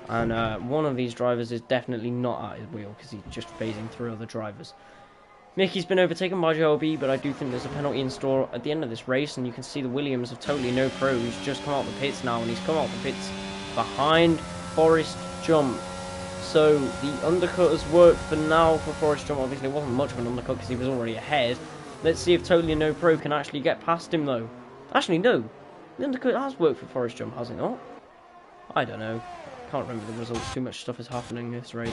And one of these drivers is definitely not at his wheel because he's just phasing through other drivers. Mickey's been overtaken by JLB, but I do think there's a penalty in store at the end of this race, and you can see the Williams of Totally No Pro, who's just come out of the pits now, and he's come out of the pits behind Forest Jump. So the undercut has worked for now for Forest Jump. Obviously it wasn't much of an undercut because he was already ahead. Let's see if Totally No Pro can actually get past him though. Actually no, the undercut has worked for Forest Jump, has it not? I don't know. I can't remember the results, too much stuff is happening in this race.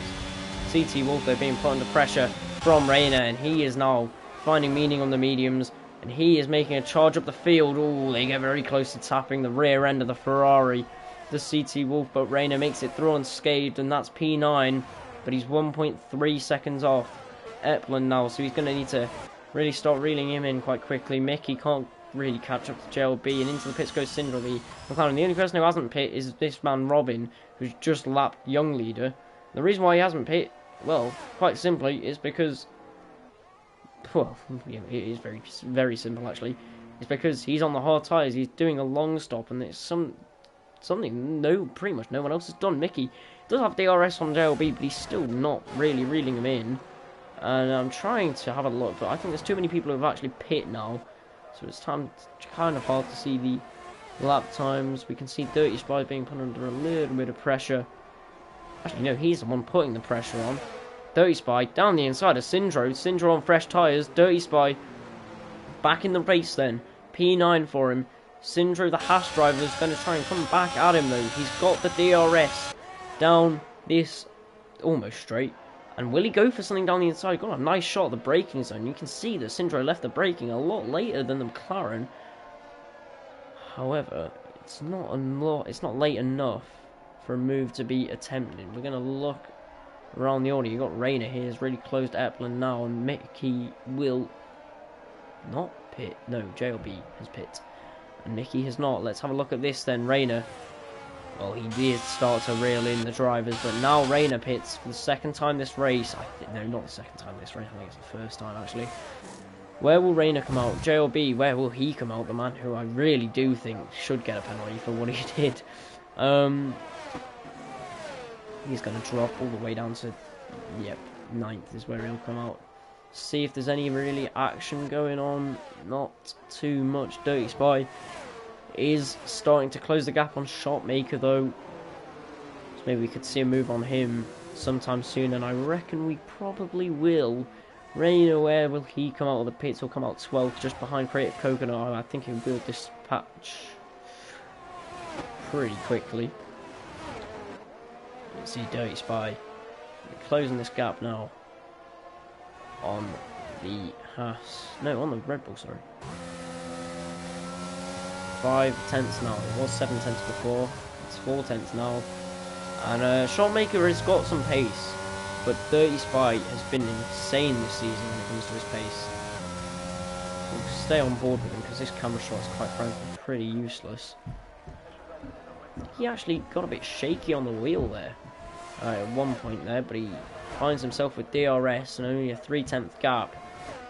CT Wolf, they're being put under pressure from Rayner, and he is now finding meaning on the mediums, and he is making a charge up the field. Oh, they get very close to tapping the rear end of the Ferrari, the CT Wolf, but Rayner makes it through unscathed, and that's P9, but he's 1.3 seconds off Epplin now, so he's going to need to really start reeling him in quite quickly. Mickey can't really catch up to JLB, and into the pits goes Syndra, the McLaren. The only person who hasn't pit is this man Robin, who's just lapped Young Leader. The reason why he hasn't pit, well, quite simply, is because, well, yeah, it is very, very simple actually. It's because he's on the hard tyres, he's doing a long stop, and it's something pretty much no one else has done. Mickey does have DRS on JLB, but he's still not really reeling him in. And I'm trying to have a look, but I think there's too many people who have actually pit now. So it's kind of hard to see the lap times. We can see Dirty Spy being put under a little bit of pressure. Actually, no, he's the one putting the pressure on. Dirty Spy down the inside of Syndra. Syndra on fresh tyres. Dirty Spy back in the race then. P9 for him. Syndra, the Haas driver, is going to try and come back at him though. He's got the DRS down this almost straight. And will he go for something down the inside? Got a nice shot at the braking zone. You can see that Syndra left the braking a lot later than the McLaren. However, it's not late enough for a move to be attempted. We're going to look around the order. You've got Rayner here, is really close to Epplin now, and Mickey will not pit. No, JLB has pit. And Mickey has not. Let's have a look at this then. Rayner, well, he did start to reel in the drivers, but now Rayner pits for the second time this race. No, not the second time this race. I think it's the first time, actually. Where will Rayner come out? JLB, where will he come out? The man who I really do think should get a penalty for what he did. He's going to drop all the way down to, yep, 9th is where he'll come out. See if there's any really action going on. Not too much. Dirty Spy is starting to close the gap on Shotmaker though, so maybe we could see a move on him sometime soon, and I reckon we probably will. Rayner, where will he come out of the pits? He'll come out 12th, just behind Creative Coconut. I think he will dispatch pretty quickly. Let's see Dirty Spy closing this gap now on the Haas, no, on the Red Bull, sorry. 5 tenths now. It was 7 tenths before. It's 4 tenths now. And Shotmaker has got some pace, but Dirty Spy has been insane this season when it comes to his pace. We'll stay on board with him because this camera shot is quite frankly pretty useless. He actually got a bit shaky on the wheel there at one point there, but he finds himself with DRS and only a 3/10 gap,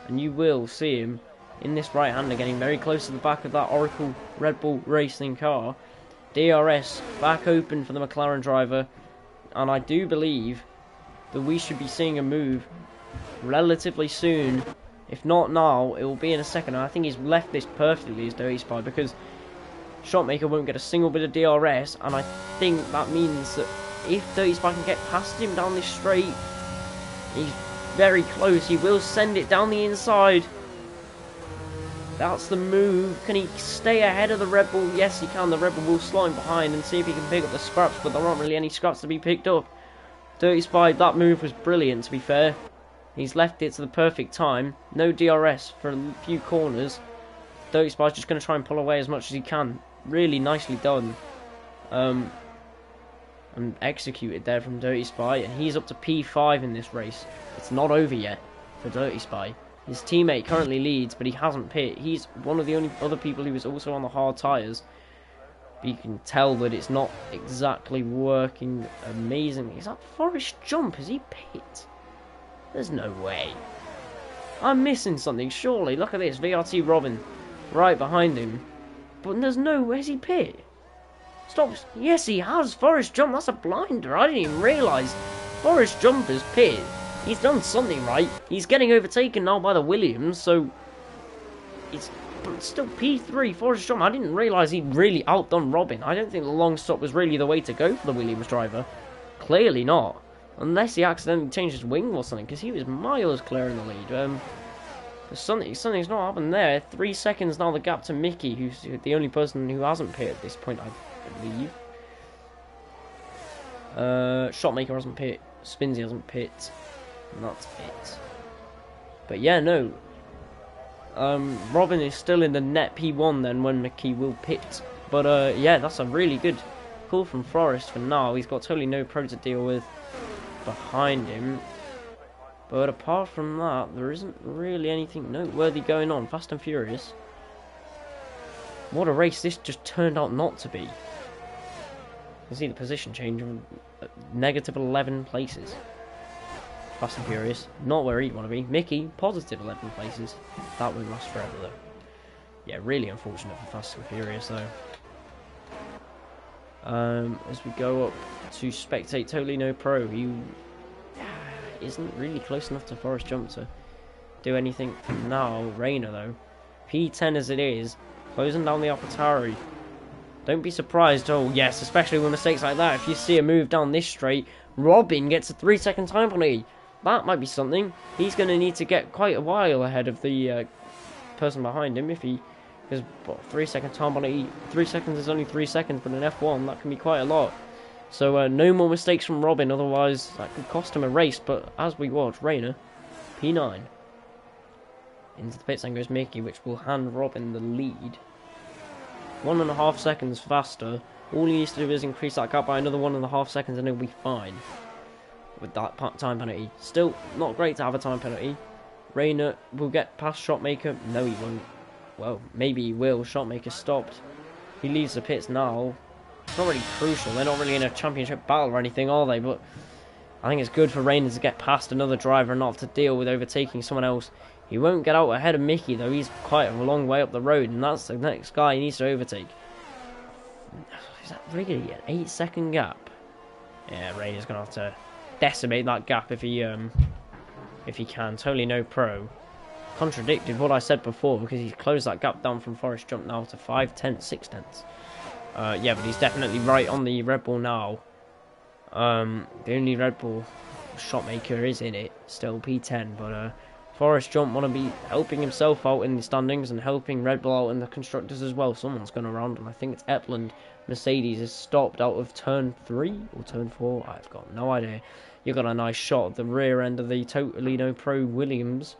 and you will see him in this right-hander getting very close to the back of that Oracle Red Bull Racing car. DRS back open for the McLaren driver, and I do believe that we should be seeing a move relatively soon. If not now, it will be in a second. And I think he's left this perfectly as Dirty Spy, because Shotmaker won't get a single bit of DRS, and I think that means that if Dirty Spy can get past him down this straight, he's very close. He will send it down the inside. That's the move. Can he stay ahead of the Red Bull? Yes, he can. The Red Bull will slot him behind and see if he can pick up the scraps, but there aren't really any scraps to be picked up. Dirty Spy, that move was brilliant, to be fair. He's left it to the perfect time. No DRS for a few corners. Dirty Spy's just going to try and pull away as much as he can. Really nicely done. And executed there from Dirty Spy, and he's up to P5 in this race. It's not over yet for Dirty Spy. His teammate currently leads, but he hasn't pit. He's one of the only other people who is also on the hard tyres. But you can tell that it's not exactly working amazingly. Is that Forrest Jump? Has he pit? There's no way. I'm missing something, surely. Look at this, VRT Robin right behind him. But there's no way. Has he pit? Stop. Yes, he has. Forrest Jump. That's a blinder. I didn't even realise. Forrest Jump has pit. He's done something right. He's getting overtaken now by the Williams, so it's still P3. Forrest Jump. I didn't realise he'd really outdone Robin. I don't think the long stop was really the way to go for the Williams driver. Clearly not. Unless he accidentally changed his wing or something, because he was miles clear in the lead. Something's not happened there. 3 seconds now the gap to Mickey, who's the only person who hasn't pit at this point, I believe. Shotmaker hasn't pit. Spinsy hasn't pit. And that's it. But yeah, no. Robin is still in the net P1 then when Mickey will pit. But yeah, that's a really good call from Forrest for now. He's got totally no pro to deal with behind him. But apart from that, there isn't really anything noteworthy going on. Fast and Furious. What a race this just turned out not to be. You can see the position change from negative 11 places. Fast and Furious, not where he'd want to be. Mickey, positive 11 places. That won't last forever though. Yeah, really unfortunate for Fast and Furious though. As we go up to spectate Totally No Pro, he isn't really close enough to Forrest Jump to do anything now. Rayner though, P10 as it is, closing down the AlphaTauri. Don't be surprised, oh yes, especially with mistakes like that, if you see a move down this straight, Robin gets a 3-second time penalty. That might be something. He's going to need to get quite a while ahead of the person behind him if he... Because, what, 3-second time penalty, 3 seconds is only 3 seconds, but in F1 that can be quite a lot. So no more mistakes from Robin, otherwise that could cost him a race. But as we watch, Rayner, P9. Into the pits then goes Mickey, which will hand Robin the lead. 1.5 seconds faster. All he needs to do is increase that gap by another 1.5 seconds and he'll be fine. With that time penalty. Still not great to have a time penalty. Rayner will get past Shotmaker. No, he won't. Well, maybe he will. Shotmaker stopped. He leaves the pits now. It's not really crucial. They're not really in a championship battle or anything, are they? But I think it's good for Rayner to get past another driver and not have to deal with overtaking someone else. He won't get out ahead of Mickey, though. He's quite a long way up the road, and that's the next guy he needs to overtake. Is that really an 8-second gap? Yeah, Rayner's going to have to decimate that gap if he can. Totally No Pro contradicted what I said before, because he's closed that gap down from Forrest Jump now to 5/10, 6/10. Yeah, but he's definitely right on the Red Bull now. The only Red Bull Shotmaker is in it, still P10, but Forrest Jump want to be helping himself out in the standings and helping Red Bull out in the constructors as well. Someone's going around, and I think it's Epland. Mercedes is stopped out of turn 3 or turn 4. I've got no idea. You got a nice shot of the rear end of the Totally No Pro Williams.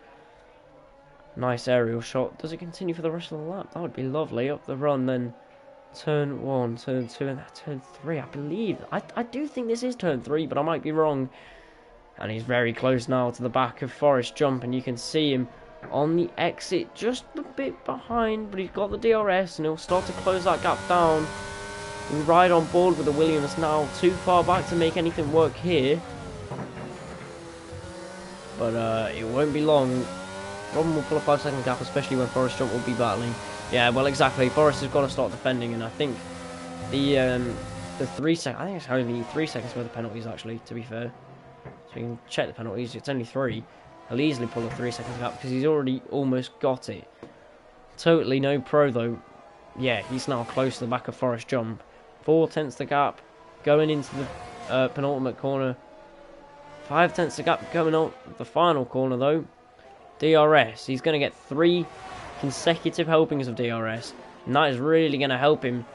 Nice aerial shot. Does it continue for the rest of the lap? That would be lovely. Up the run, then turn 1, turn 2, and turn 3. I believe. I do think this is turn 3, but I might be wrong. And he's very close now to the back of Forrest Jump, and you can see him on the exit, just a bit behind, but he's got the DRS, and he'll start to close that gap down. We ride on board with the Williams now, too far back to make anything work here. But it won't be long. Robin will pull a 5-second gap, especially when Forrest Jump will be battling. Yeah, well, exactly. Forrest has got to start defending, and I think the 3 seconds. I think it's only 3 seconds worth of penalties, actually. To be fair, so you can check the penalties. It's only 3. He'll easily pull a 3-second gap because he's already almost got it. Totally No Pro though. Yeah, he's now close to the back of Forrest Jump. 4/10 the gap going into the penultimate corner. 5/10 the gap going out the final corner though. DRS. He's going to get 3 consecutive helpings of DRS, and that is really going to help him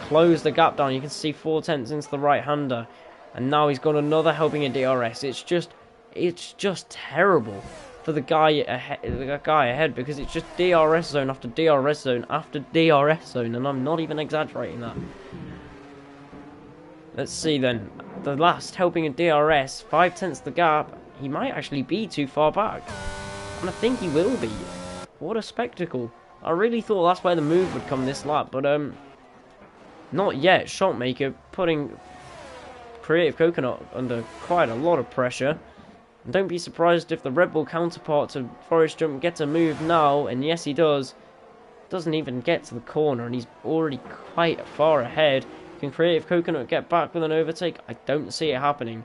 close the gap down. You can see 4/10 into the right-hander, and now he's got another helping of DRS. It's just terrible for the guy ahead, because it's just DRS zone after DRS zone after DRS zone, and I'm not even exaggerating that. Let's see then. The last helping of DRS, 5/10 the gap. He might actually be too far back, and I think he will be. What a spectacle. I really thought that's where the move would come this lap, but not yet. Shotmaker putting Creative Coconut under quite a lot of pressure. And don't be surprised if the Red Bull counterpart to Forrest Jump gets a move now, and yes he does. Doesn't even get to the corner, and he's already quite far ahead. Can Creative Coconut get back with an overtake? I don't see it happening.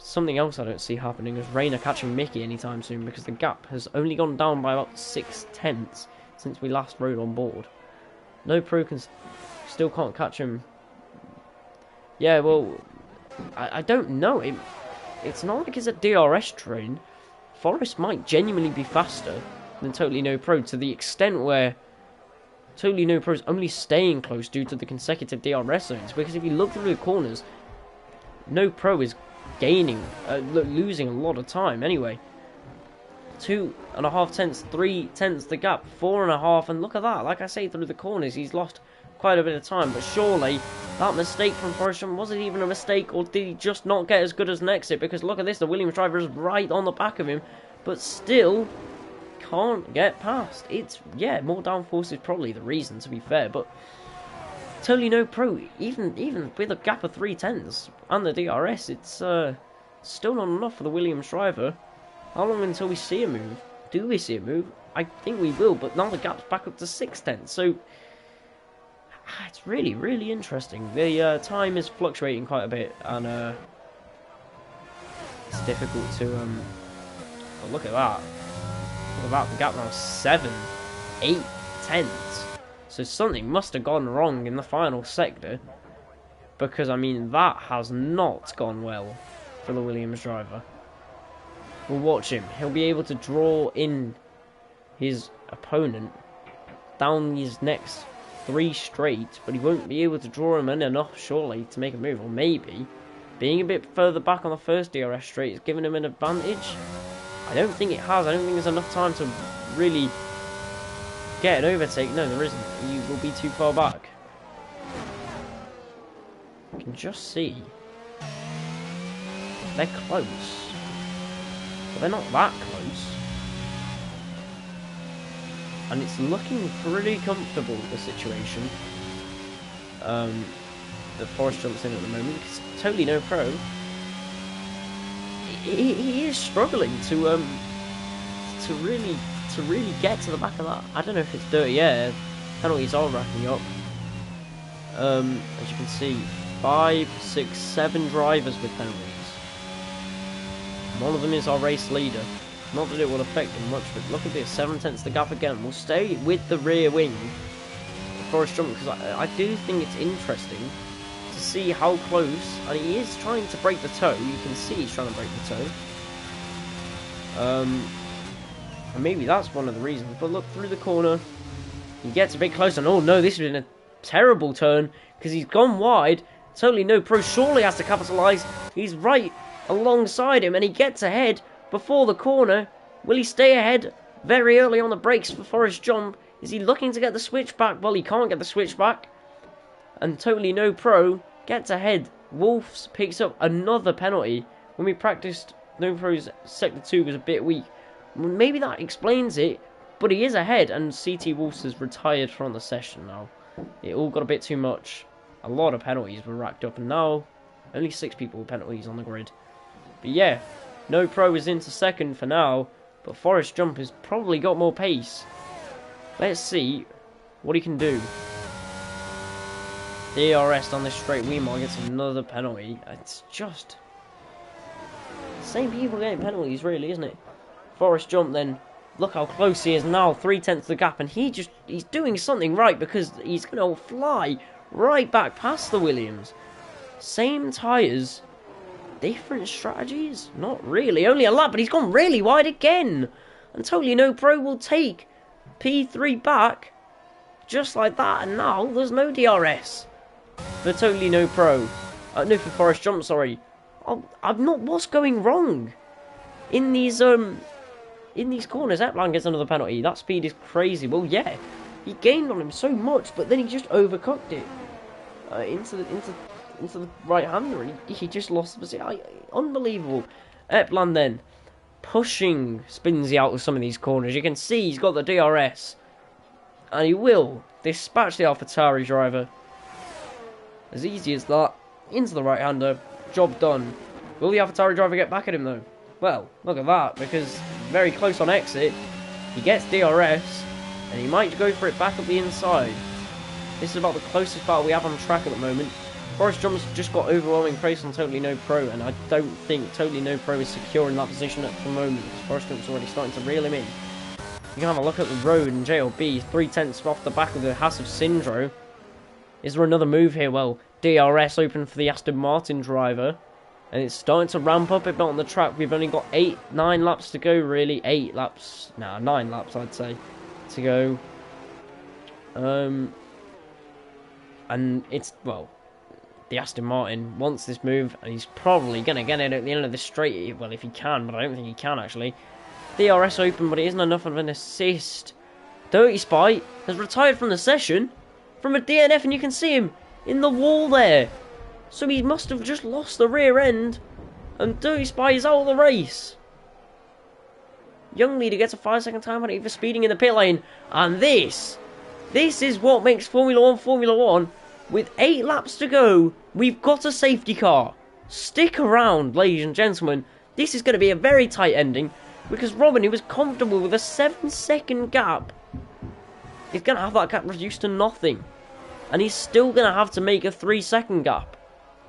Something else I don't see happening is Rayner catching Mickey anytime soon, because the gap has only gone down by about 6/10 since we last rode on board. No Pro still can't catch him. Yeah, well, I don't know. It's not like it's a DRS train. Forrest might genuinely be faster than Totally No Pro, to the extent where Totally No Pro is only staying close due to the consecutive DRS zones, because if you look through the corners, No Pro is gaining, losing a lot of time anyway. 2.5 tenths, 3/10 the gap, 4.5, and look at that. Like I say, through the corners, he's lost quite a bit of time, but surely that mistake from Forrest Jump, was it even a mistake, or did he just not get as good as an exit? Because look at this, the Williams driver is right on the back of him, but still can't get past. It's, yeah, more downforce is probably the reason, to be fair, but totally no pro, even with a gap of 3/10 and the DRS, it's still not enough for the Williams driver. How long until we see a move? Do we see a move? I think we will, but now the gap's back up to 6/10, so it's really, really interesting. The time is fluctuating quite a bit, and it's difficult to but look at that. Look at that, the gap now is 7, 8 tenths. So something must have gone wrong in the final sector, because I mean that has not gone well for the Williams driver. We'll watch him. He'll be able to draw in his opponent down these next 3 straight, but he won't be able to draw him in enough, surely, to make a move. Or maybe being a bit further back on the first DRS straight is giving him an advantage. I don't think it has. I don't think there's enough time to really get an overtake. No, there isn't. You will be too far back. You can just see they're close, but they're not that close. And it's looking pretty comfortable, the situation that Forrest Jump's in at the moment, because totally no pro. He is struggling to really get to the back of that. I don't know if it's dirty air. Penalties are racking up. As you can see, 5, 6, 7 drivers with penalties. One of them is our race leader. Not that it will affect him much, but look at this, 7/10 the gap again. We'll stay with the rear wing Forrest Jump, because I do think it's interesting to see how close, and he is trying to break the toe. You can see he's trying to break the toe. And maybe that's one of the reasons. But look, through the corner, he gets a bit closer, and oh no, this has been a terrible turn, because he's gone wide. Totally no pro, surely has to capitalise. He's right alongside him, and he gets ahead before the corner. Will he stay ahead very early on the brakes for Forrest Jump? Is he looking to get the switch back? Well, he can't get the switch back. And totally no pro gets ahead. Wolfs picks up another penalty. When we practiced, no pro's sector 2 was a bit weak. Maybe that explains it, but he is ahead, and CT Wolfs has retired from the session now. It all got a bit too much. A lot of penalties were racked up, and now only 6 people with penalties on the grid. But yeah, no pro is into second for now, but Forrest Jump has probably got more pace. Let's see what he can do. DRS on this straight, Weimar gets another penalty. It's just the same people getting penalties, really, isn't it? Forrest Jump then, look how close he is now, 3/10 the gap, and he's doing something right, because he's going to fly right back past the Williams. Same tyres, different strategies? Not really, only a lap, but he's gone really wide again. And totally no pro will take P3 back, just like that, and now there's no DRS for totally no pro. No, for Forrest Jump, sorry. I'm not, what's going wrong? In these corners, Eplan gets another penalty. That speed is crazy. Well, yeah, he gained on him so much, but then he just overcooked it into the right-hander, and he just lost the position. Unbelievable. Eplan then pushing Spinsy out of some of these corners. You can see he's got the DRS, and he will dispatch the AlphaTauri driver. As easy as that. Into the right-hander. Job done. Will the AlphaTauri driver get back at him, though? Well, look at that, because very close on exit. He gets DRS, and he might go for it back up the inside. This is about the closest battle we have on track at the moment. Forrest Jump's just got overwhelming pace on Totally No Pro, and I don't think Totally No Pro is secure in that position at the moment. Forrest Jump's already starting to reel him in. You can have a look at the road in JLB, 3/10 off the back of the Haas of Sindro. Is there another move here? Well, DRS open for the Aston Martin driver, and it's starting to ramp up a bit on the track. We've only got 9 laps to go, really. 8 laps, 9 laps I'd say, to go. And it's, well, the Aston Martin wants this move, and he's probably going to get it at the end of the straight. Well, if he can, but I don't think he can, actually. DRS open, but it isn't enough of an assist. Dirty Spite has retired from the session from a DNF, and you can see him in the wall there. So he must have just lost the rear end, and Dirty Spy is out of the race. Young leader gets a 5-second time penalty for speeding in the pit lane, and this is what makes Formula 1. With 8 laps to go, we've got a safety car. Stick around, ladies and gentlemen. This is going to be a very tight ending, because Robin, who was comfortable with a 7-second gap, is going to have that gap reduced to nothing. And he's still going to have to make a 3-second gap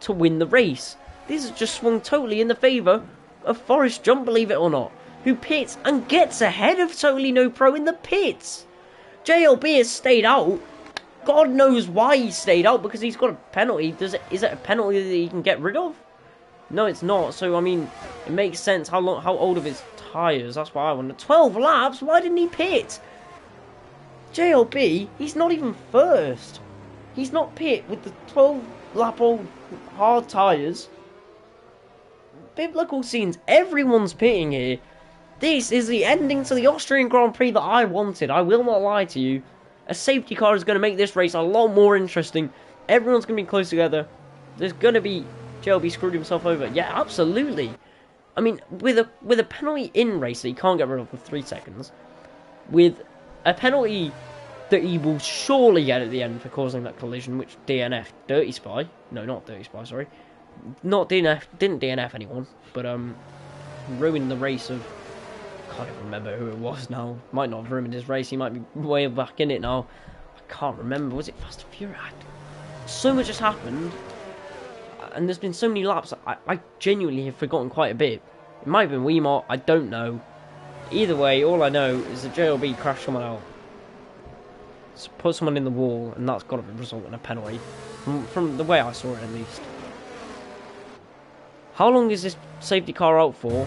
to win the race. This has just swung totally in the favour of Forrest Jump, believe it or not, who pits and gets ahead of Totally No Pro in the pits. JLB has stayed out. God knows why he stayed out, because he's got a penalty. Is it a penalty that he can get rid of? No, it's not. So, I mean, it makes sense how old of his tyres. That's why I wonder. 12 laps? Why didn't he pit? JLB, he's not even first. He's not pit with the 12-lap-old hard tyres. Biblical scenes. Everyone's pitting here. This is the ending to the Austrian Grand Prix that I wanted. I will not lie to you. A safety car is going to make this race a lot more interesting. Everyone's going to be close together. There's going to be... JLB screwed himself over. Yeah, absolutely. I mean, with a penalty in race that he can't get rid of with 3 seconds, with a penalty that he will surely get at the end for causing that collision, which DNF Dirty Spy. No, not Dirty Spy, sorry. Not DNF, didn't DNF anyone, but ruined the race of... I can't even remember who it was now. Might not have ruined his race, he might be way back in it now. I can't remember, was it Fast and Furious? So much has happened, and there's been so many laps, I genuinely have forgotten quite a bit. It might have been Weimar, I don't know. Either way, all I know is that JLB crashed someone out. Put someone in the wall, and that's got to result in a penalty. From the way I saw it, at least. How long is this safety car out for?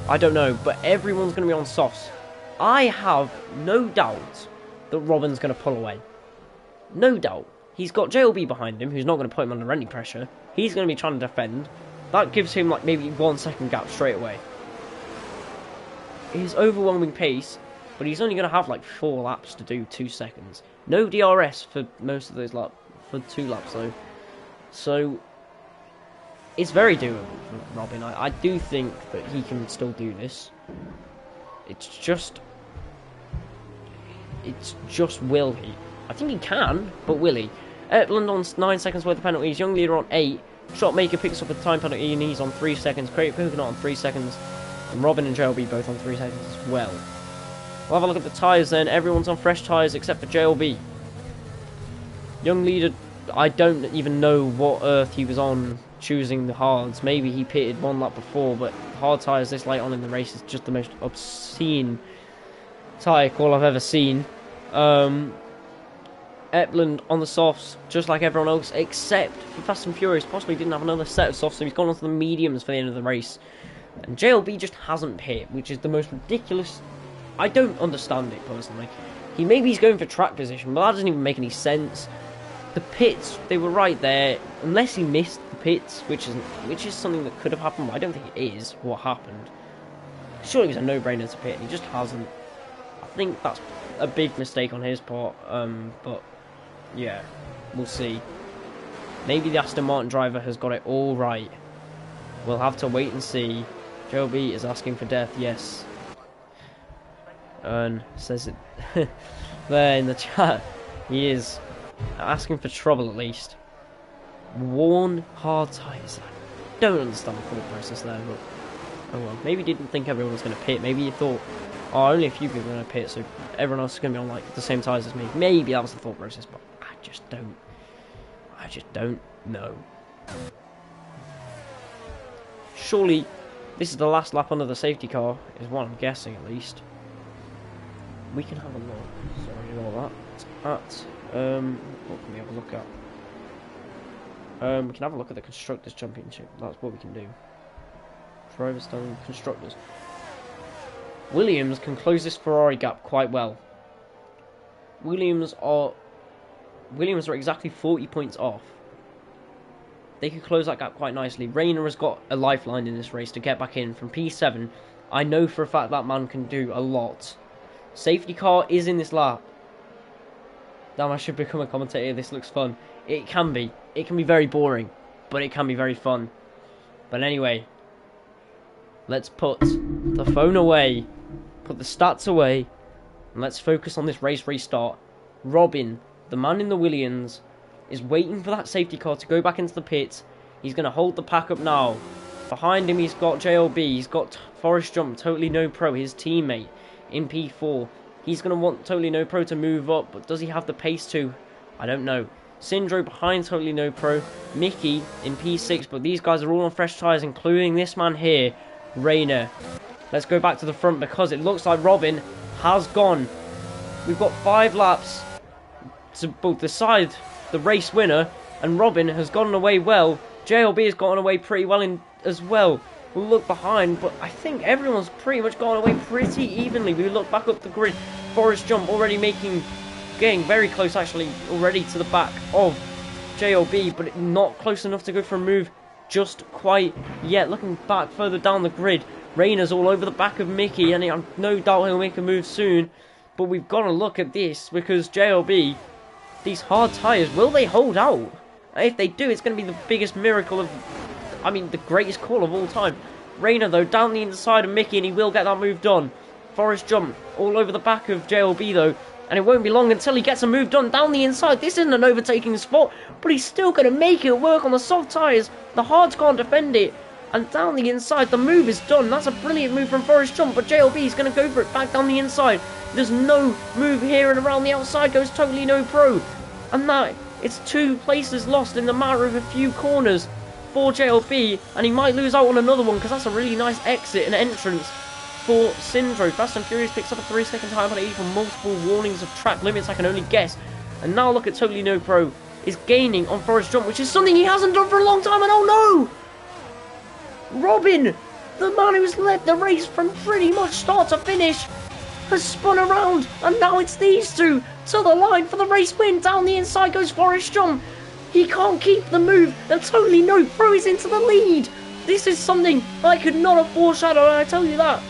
I don't know, but everyone's going to be on softs. I have no doubt that Robin's going to pull away. No doubt. He's got JLB behind him, who's not going to put him under any pressure. He's going to be trying to defend. That gives him like maybe 1 second gap straight away. His overwhelming pace, but he's only going to have like 4 laps to do 2 seconds. No DRS for most of those laps, for 2 laps though. So, it's very doable for Robin. I do think that he can still do this. It's just will he? I think he can, but will he? Epland on 9 seconds worth of penalties. Young leader on 8. Shotmaker picks up a time penalty and he's on 3 seconds. Craig Coconut on 3 seconds. And Robin and JLB both on 3 seconds as well. We'll have a look at the tyres then. Everyone's on fresh tyres except for JLB. Young leader, I don't even know what earth he was on choosing the hards. Maybe he pitted 1 lap before, but hard tyres this late on in the race is just the most obscene tyre call I've ever seen. Epland on the softs, just like everyone else, except for Fast and Furious. Possibly didn't have another set of softs, so he's gone onto the mediums for the end of the race. And JLB just hasn't pit, which is the most ridiculous. I don't understand it personally. He's going for track position, but that doesn't even make any sense. The pits, they were right there, unless he missed the pits, which is something that could have happened, but I don't think it is what happened. Surely it was a no-brainer to pit, and he just hasn't. I think that's a big mistake on his part, but yeah, we'll see. Maybe the Aston Martin driver has got it all right. We'll have to wait and see. JLB is asking for death, yes. And says it there in the chat. He is asking for trouble at least. Worn hard tyres. I don't understand the thought process there, but oh well. Maybe he didn't think everyone was going to pit. Maybe he thought, oh, only a few people are going to pit, so everyone else is going to be on like the same tyres as me. Maybe that was the thought process, but I just don't know. Surely this is the last lap under the safety car, is what I'm guessing at least. We can have a look. Sorry about that. What can we have a look at? We can have a look at the Constructors' Championship. That's what we can do. Drivers done Constructors. Williams can close this Ferrari gap quite well. Williams are exactly 40 points off. They could close that gap quite nicely. Rayner has got a lifeline in this race to get back in from P7. I know for a fact that man can do a lot. Safety car is in this lap. Damn, I should become a commentator. This looks fun. It can be. it can be very boring, but it can be very fun. But anyway, let's put the phone away, put the stats away, and let's focus on this race restart. Robin, the man in the Williams, is waiting for that safety car to go back into the pits. He's going to hold the pack up now. Behind him, he's got JLB. He's got Forrest Jump, Totally No Pro, his teammate, in P4. He's going to want Totally No Pro to move up, but does he have the pace to? I don't know. Syndro behind Totally No Pro. Mickey in P6, but these guys are all on fresh tyres, including this man here, Rayner. Let's go back to the front because it looks like Robin has gone. We've got 5 laps to both decide the race winner, and Robin has gotten away well. JLB has gotten away pretty well as well. We'll look behind, but I think everyone's pretty much gone away pretty evenly. We look back up the grid. Forrest Jump already getting very close actually already to the back of JLB, but not close enough to go for a move just quite yet. Looking back further down the grid, Rayner's all over the back of Mickey, and I've no doubt he'll make a move soon. But we've got to look at this because JLB, these hard tyres, will they hold out? If they do, it's going to be the biggest miracle of, the greatest call of all time. Rayner, though, down the inside of Mickey, and he will get that move done. Forrest Jump all over the back of JLB, though, and it won't be long until he gets a move done down the inside. This isn't an overtaking spot, but he's still going to make it work on the soft tyres. The hards can't defend it, and down the inside, the move is done. That's a brilliant move from Forrest Jump, but JLB is going to go for it back down the inside. There's no move here, and around the outside goes Totally No Pro. And now it's 2 places lost in the matter of a few corners for JLB, and he might lose out on another one because that's a really nice exit and entrance for Syndro. Fast and Furious picks up a 3-second time penalty for multiple warnings of track limits, I can only guess. And now look at Totally No Pro is gaining on Forrest Jump, which is something he hasn't done for a long time, and oh no! Robin, the man who's led the race from pretty much start to finish, has spun around, and now it's these two to the line for the race win. Down the inside goes Forrest Jump. He can't keep the move, and Totally No Pro is into the lead. This is something I could not have foreshadowed, I tell you that.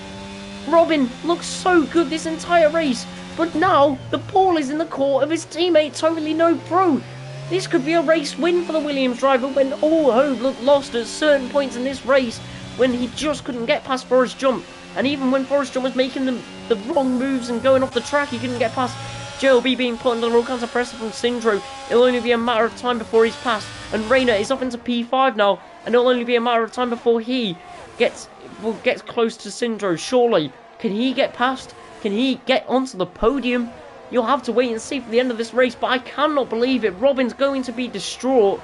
Robin looks so good this entire race, but now the ball is in the court of his teammate Totally No Pro. This could be a race win for the Williams driver when all hope looked lost at certain points in this race, when he just couldn't get past Forrest Jump. And even when Forrest Jump was making the wrong moves and going off the track, he couldn't get past. JLB being put under all kinds of pressure from Syndro. It'll only be a matter of time before he's passed. And Rayner is up into P5 now, and it'll only be a matter of time before he gets close to Syndro. Surely, can he get past? Can he get onto the podium? You'll have to wait and see for the end of this race, but I cannot believe it. Robin's going to be distraught.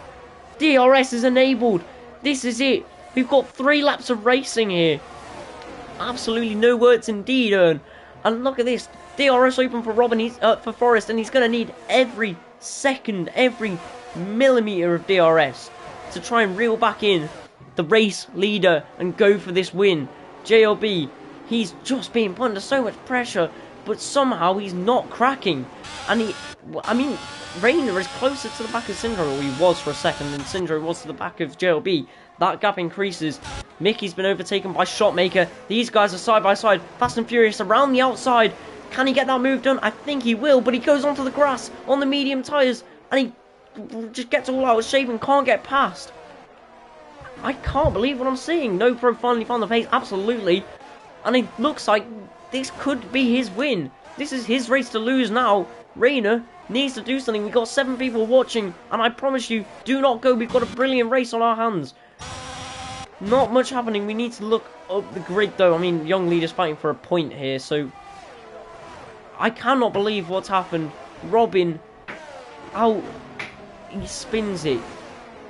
DRS is enabled. This is it. We've got 3 laps of racing here. Absolutely no words indeed, Ern. And look at this. DRS open for Robin, for Forrest, and he's going to need every second, every millimetre of DRS to try and reel back in the race leader and go for this win. JLB, he's just being put under so much pressure, but somehow he's not cracking. And Rayner is closer to the back of Syndro, or he was for a second, and Syndro was to the back of JLB. That gap increases. Mickey's been overtaken by Shotmaker. These guys are side by side. Fast and Furious around the outside. Can he get that move done? I think he will, but he goes onto the grass on the medium tyres, and he just gets all out of shape and can't get past. I can't believe what I'm seeing. No Pro finally found the pace, absolutely. And it looks like this could be his win. This is his race to lose now. Rayner needs to do something. We've got 7 people watching, and I promise you, do not go. We've got a brilliant race on our hands. Not much happening. We need to look up the grid, though. Young leader's fighting for a point here, so I cannot believe what's happened. Robin, he spins it.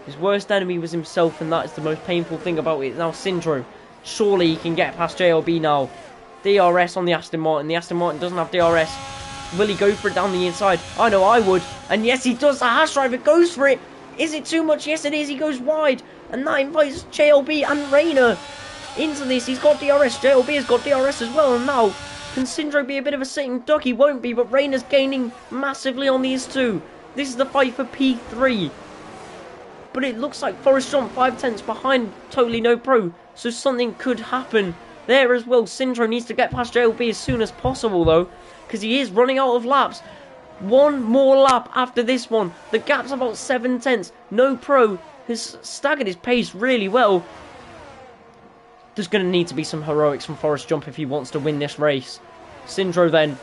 His worst enemy was himself, and that is the most painful thing about it. Now Syndro, surely he can get past JLB now. DRS on the Aston Martin. The Aston Martin doesn't have DRS. Will he go for it down the inside? I know I would. And yes, he does. The Haas driver goes for it. Is it too much? Yes, it is. He goes wide. And that invites JLB and Rayner into this. He's got DRS. JLB has got DRS as well. And now, can Syndro be a bit of a sitting duck? He won't be, but Rayner's gaining massively on these two. This is the fight for P3. But it looks like Forrest Jump 5 tenths behind Totally No Pro. So something could happen there as well. Syndro needs to get past JLB as soon as possible, though, because he is running out of laps. One more lap after this one. The gap's about 7 tenths. No Pro has staggered his pace really well. There's going to need to be some heroics from Forrest Jump if he wants to win this race. Sindro then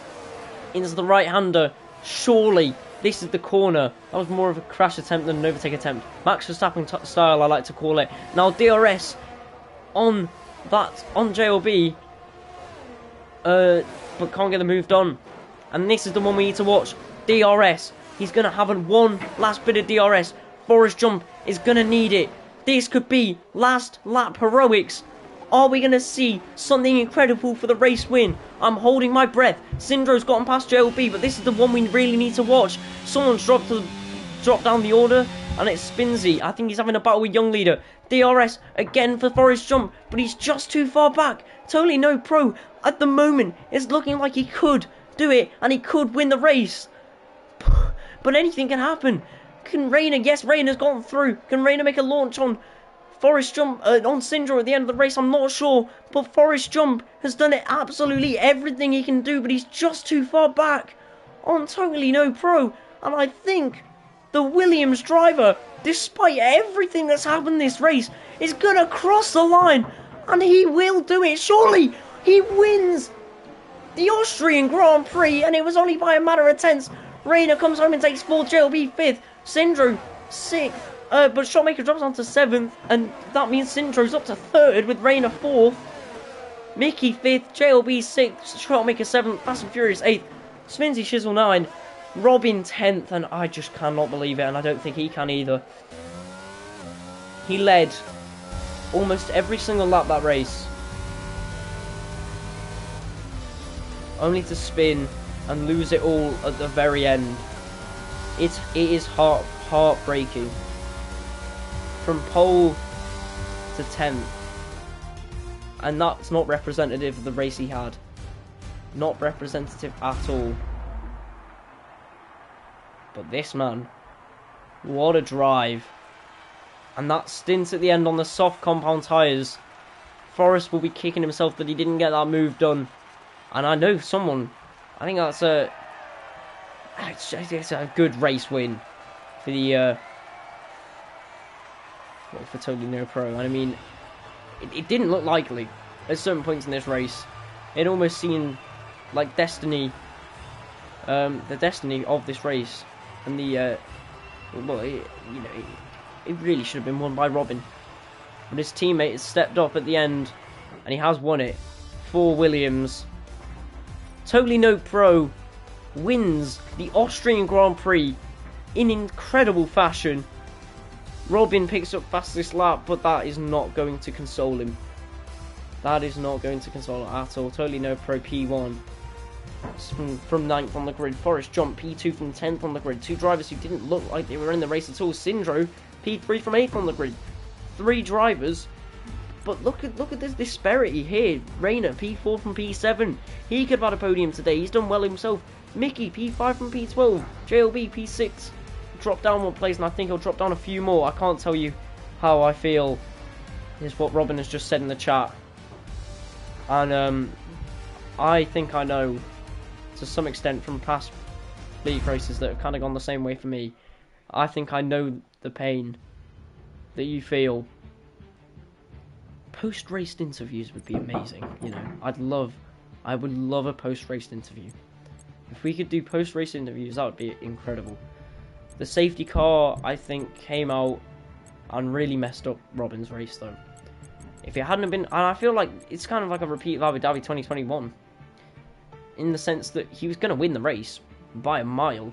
into the right-hander. Surely this is the corner. That was more of a crash attempt than an overtake attempt. Max Verstappen style, I like to call it. Now DRS on JLB, but can't get the move done. And this is the one we need to watch. DRS. He's going to have one last bit of DRS. Forrest Jump is going to need it. This could be last lap heroics. Are we going to see something incredible for the race win? I'm holding my breath. Sindro's gotten past JLB, but this is the one we really need to watch. Someone's dropped down the order, and it's Spinsy. I think he's having a battle with Young Leader. DRS again for Forrest Jump, but he's just too far back. Totally no Pro. At the moment, it's looking like he could do it, and he could win the race. But anything can happen. Can Rayner? Yes, Rayner's gone through. Can Rayner make a launch on Forrest Jump, on Sindro at the end of the race? I'm not sure. But Forrest Jump has done it absolutely everything he can do, but he's just too far back on Totally No Pro. And I think the Williams driver, despite everything that's happened this race, is going to cross the line. And he will do it. Surely he wins the Austrian Grand Prix, and it was only by a matter of tenths. Rayner comes home and takes 4th, JLB 5th, Sindro 6th, but Shotmaker drops on to 7th, and that means Sindro's up to 3rd with Rayner 4th, Mickey 5th, JLB 6th, Shotmaker 7th, Fast and Furious 8th, Sminsy Shizzle 9th, Robin 10th, and I just cannot believe it, and I don't think he can either. He led almost every single lap that race, only to spin and lose it all at the very end. It is heartbreaking. From pole to 10th, and that's not representative of the race he had. Not representative at all. But this man, what a drive. And that stint at the end on the soft compound tyres, Forrest will be kicking himself that he didn't get that move done. And I know someone, I think that's it's a good race win for the for Totally No Pro. And I mean, it didn't look likely at certain points in this race. It almost seemed like destiny, the destiny of this race, and the it really should have been won by Robin, but his teammate has stepped up at the end, and he has won it for Williams. Totally No Pro wins the Austrian Grand Prix in incredible fashion. Robin picks up fastest lap, but that is not going to console him. That is not going to console him at all. Totally No Pro P1 from 9th on the grid. Forrest Jump P2 from 10th on the grid. Two drivers who didn't look like they were in the race at all. Sindro P3 from 8th on the grid. Three drivers. But look at this disparity here. Rayner P4 from P7. He could have had a podium today. He's done well himself. Mickey P5 from P12. JLB P6. Dropped down one place, and I think he'll drop down a few more. I can't tell you how I feel, is what Robin has just said in the chat. And I think I know, to some extent, from past league races that have kind of gone the same way for me. I think I know the pain that you feel. Post-race interviews would be amazing, you know. I would love a post-race interview. If we could do post-race interviews, that would be incredible. The safety car, I think, came out and really messed up Robin's race, though. If it hadn't been, and I feel like it's kind of like a repeat of Abu Dhabi 2021, in the sense that he was going to win the race by a mile.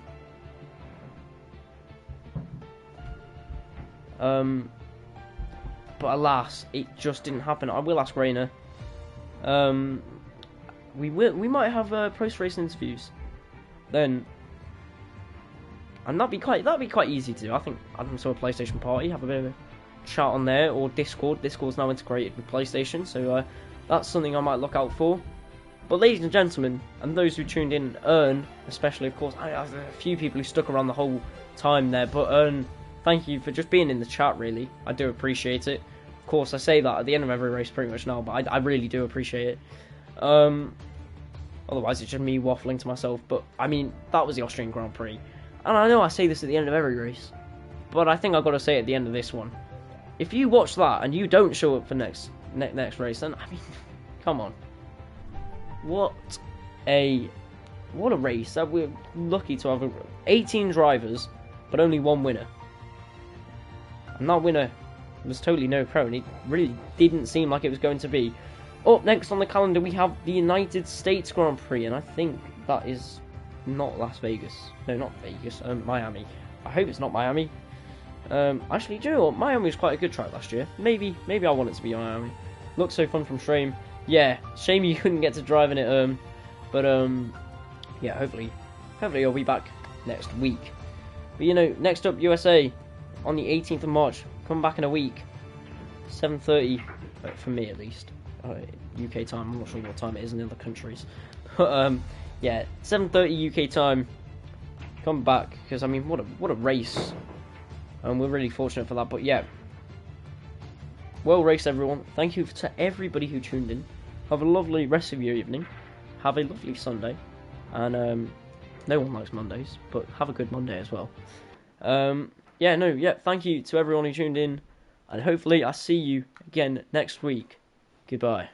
But alas, it just didn't happen. I will ask Rayner. We might have post-race interviews then, and that'd be quite easy to do. I think I'd also a PlayStation party, have a bit of a chat on there, or Discord. Discord's now integrated with PlayStation, so that's something I might look out for. But ladies and gentlemen, and those who tuned in, Ern, especially, of course, I have a few people who stuck around the whole time there, but Ern, thank you for just being in the chat, really. I do appreciate it. Of course, I say that at the end of every race pretty much now, but I really do appreciate it. Otherwise, it's just me waffling to myself. But, I mean, that was the Austrian Grand Prix. And I know I say this at the end of every race, but I think I've got to say it at the end of this one. If you watch that and you don't show up for next race, then, I mean, come on. What a race. That we're lucky to have 18 drivers, but only one winner. And that winner was totally no pro, and it really didn't seem like it was going to be. Up next on the calendar, we have the United States Grand Prix, and I think that is not Las Vegas. No, not Vegas. Miami. I hope it's not Miami. Actually, do you know what? Miami was quite a good track last year. Maybe I want it to be Miami. Looks so fun from Stream. Yeah, shame you couldn't get to drive in it. Yeah, hopefully I'll be back next week. But you know, next up, USA on the 18th of March. Come back in a week. 7:30 for me at least. UK time. I'm not sure what time it is in other countries. But yeah, 7:30 UK time. Come back, because I mean, what a race. And we're really fortunate for that. But yeah, well raced, everyone. Thank you to everybody who tuned in. Have a lovely rest of your evening. Have a lovely Sunday. And no one likes Mondays, but have a good Monday as well. Thank you to everyone who tuned in. And hopefully I see you again next week. Goodbye.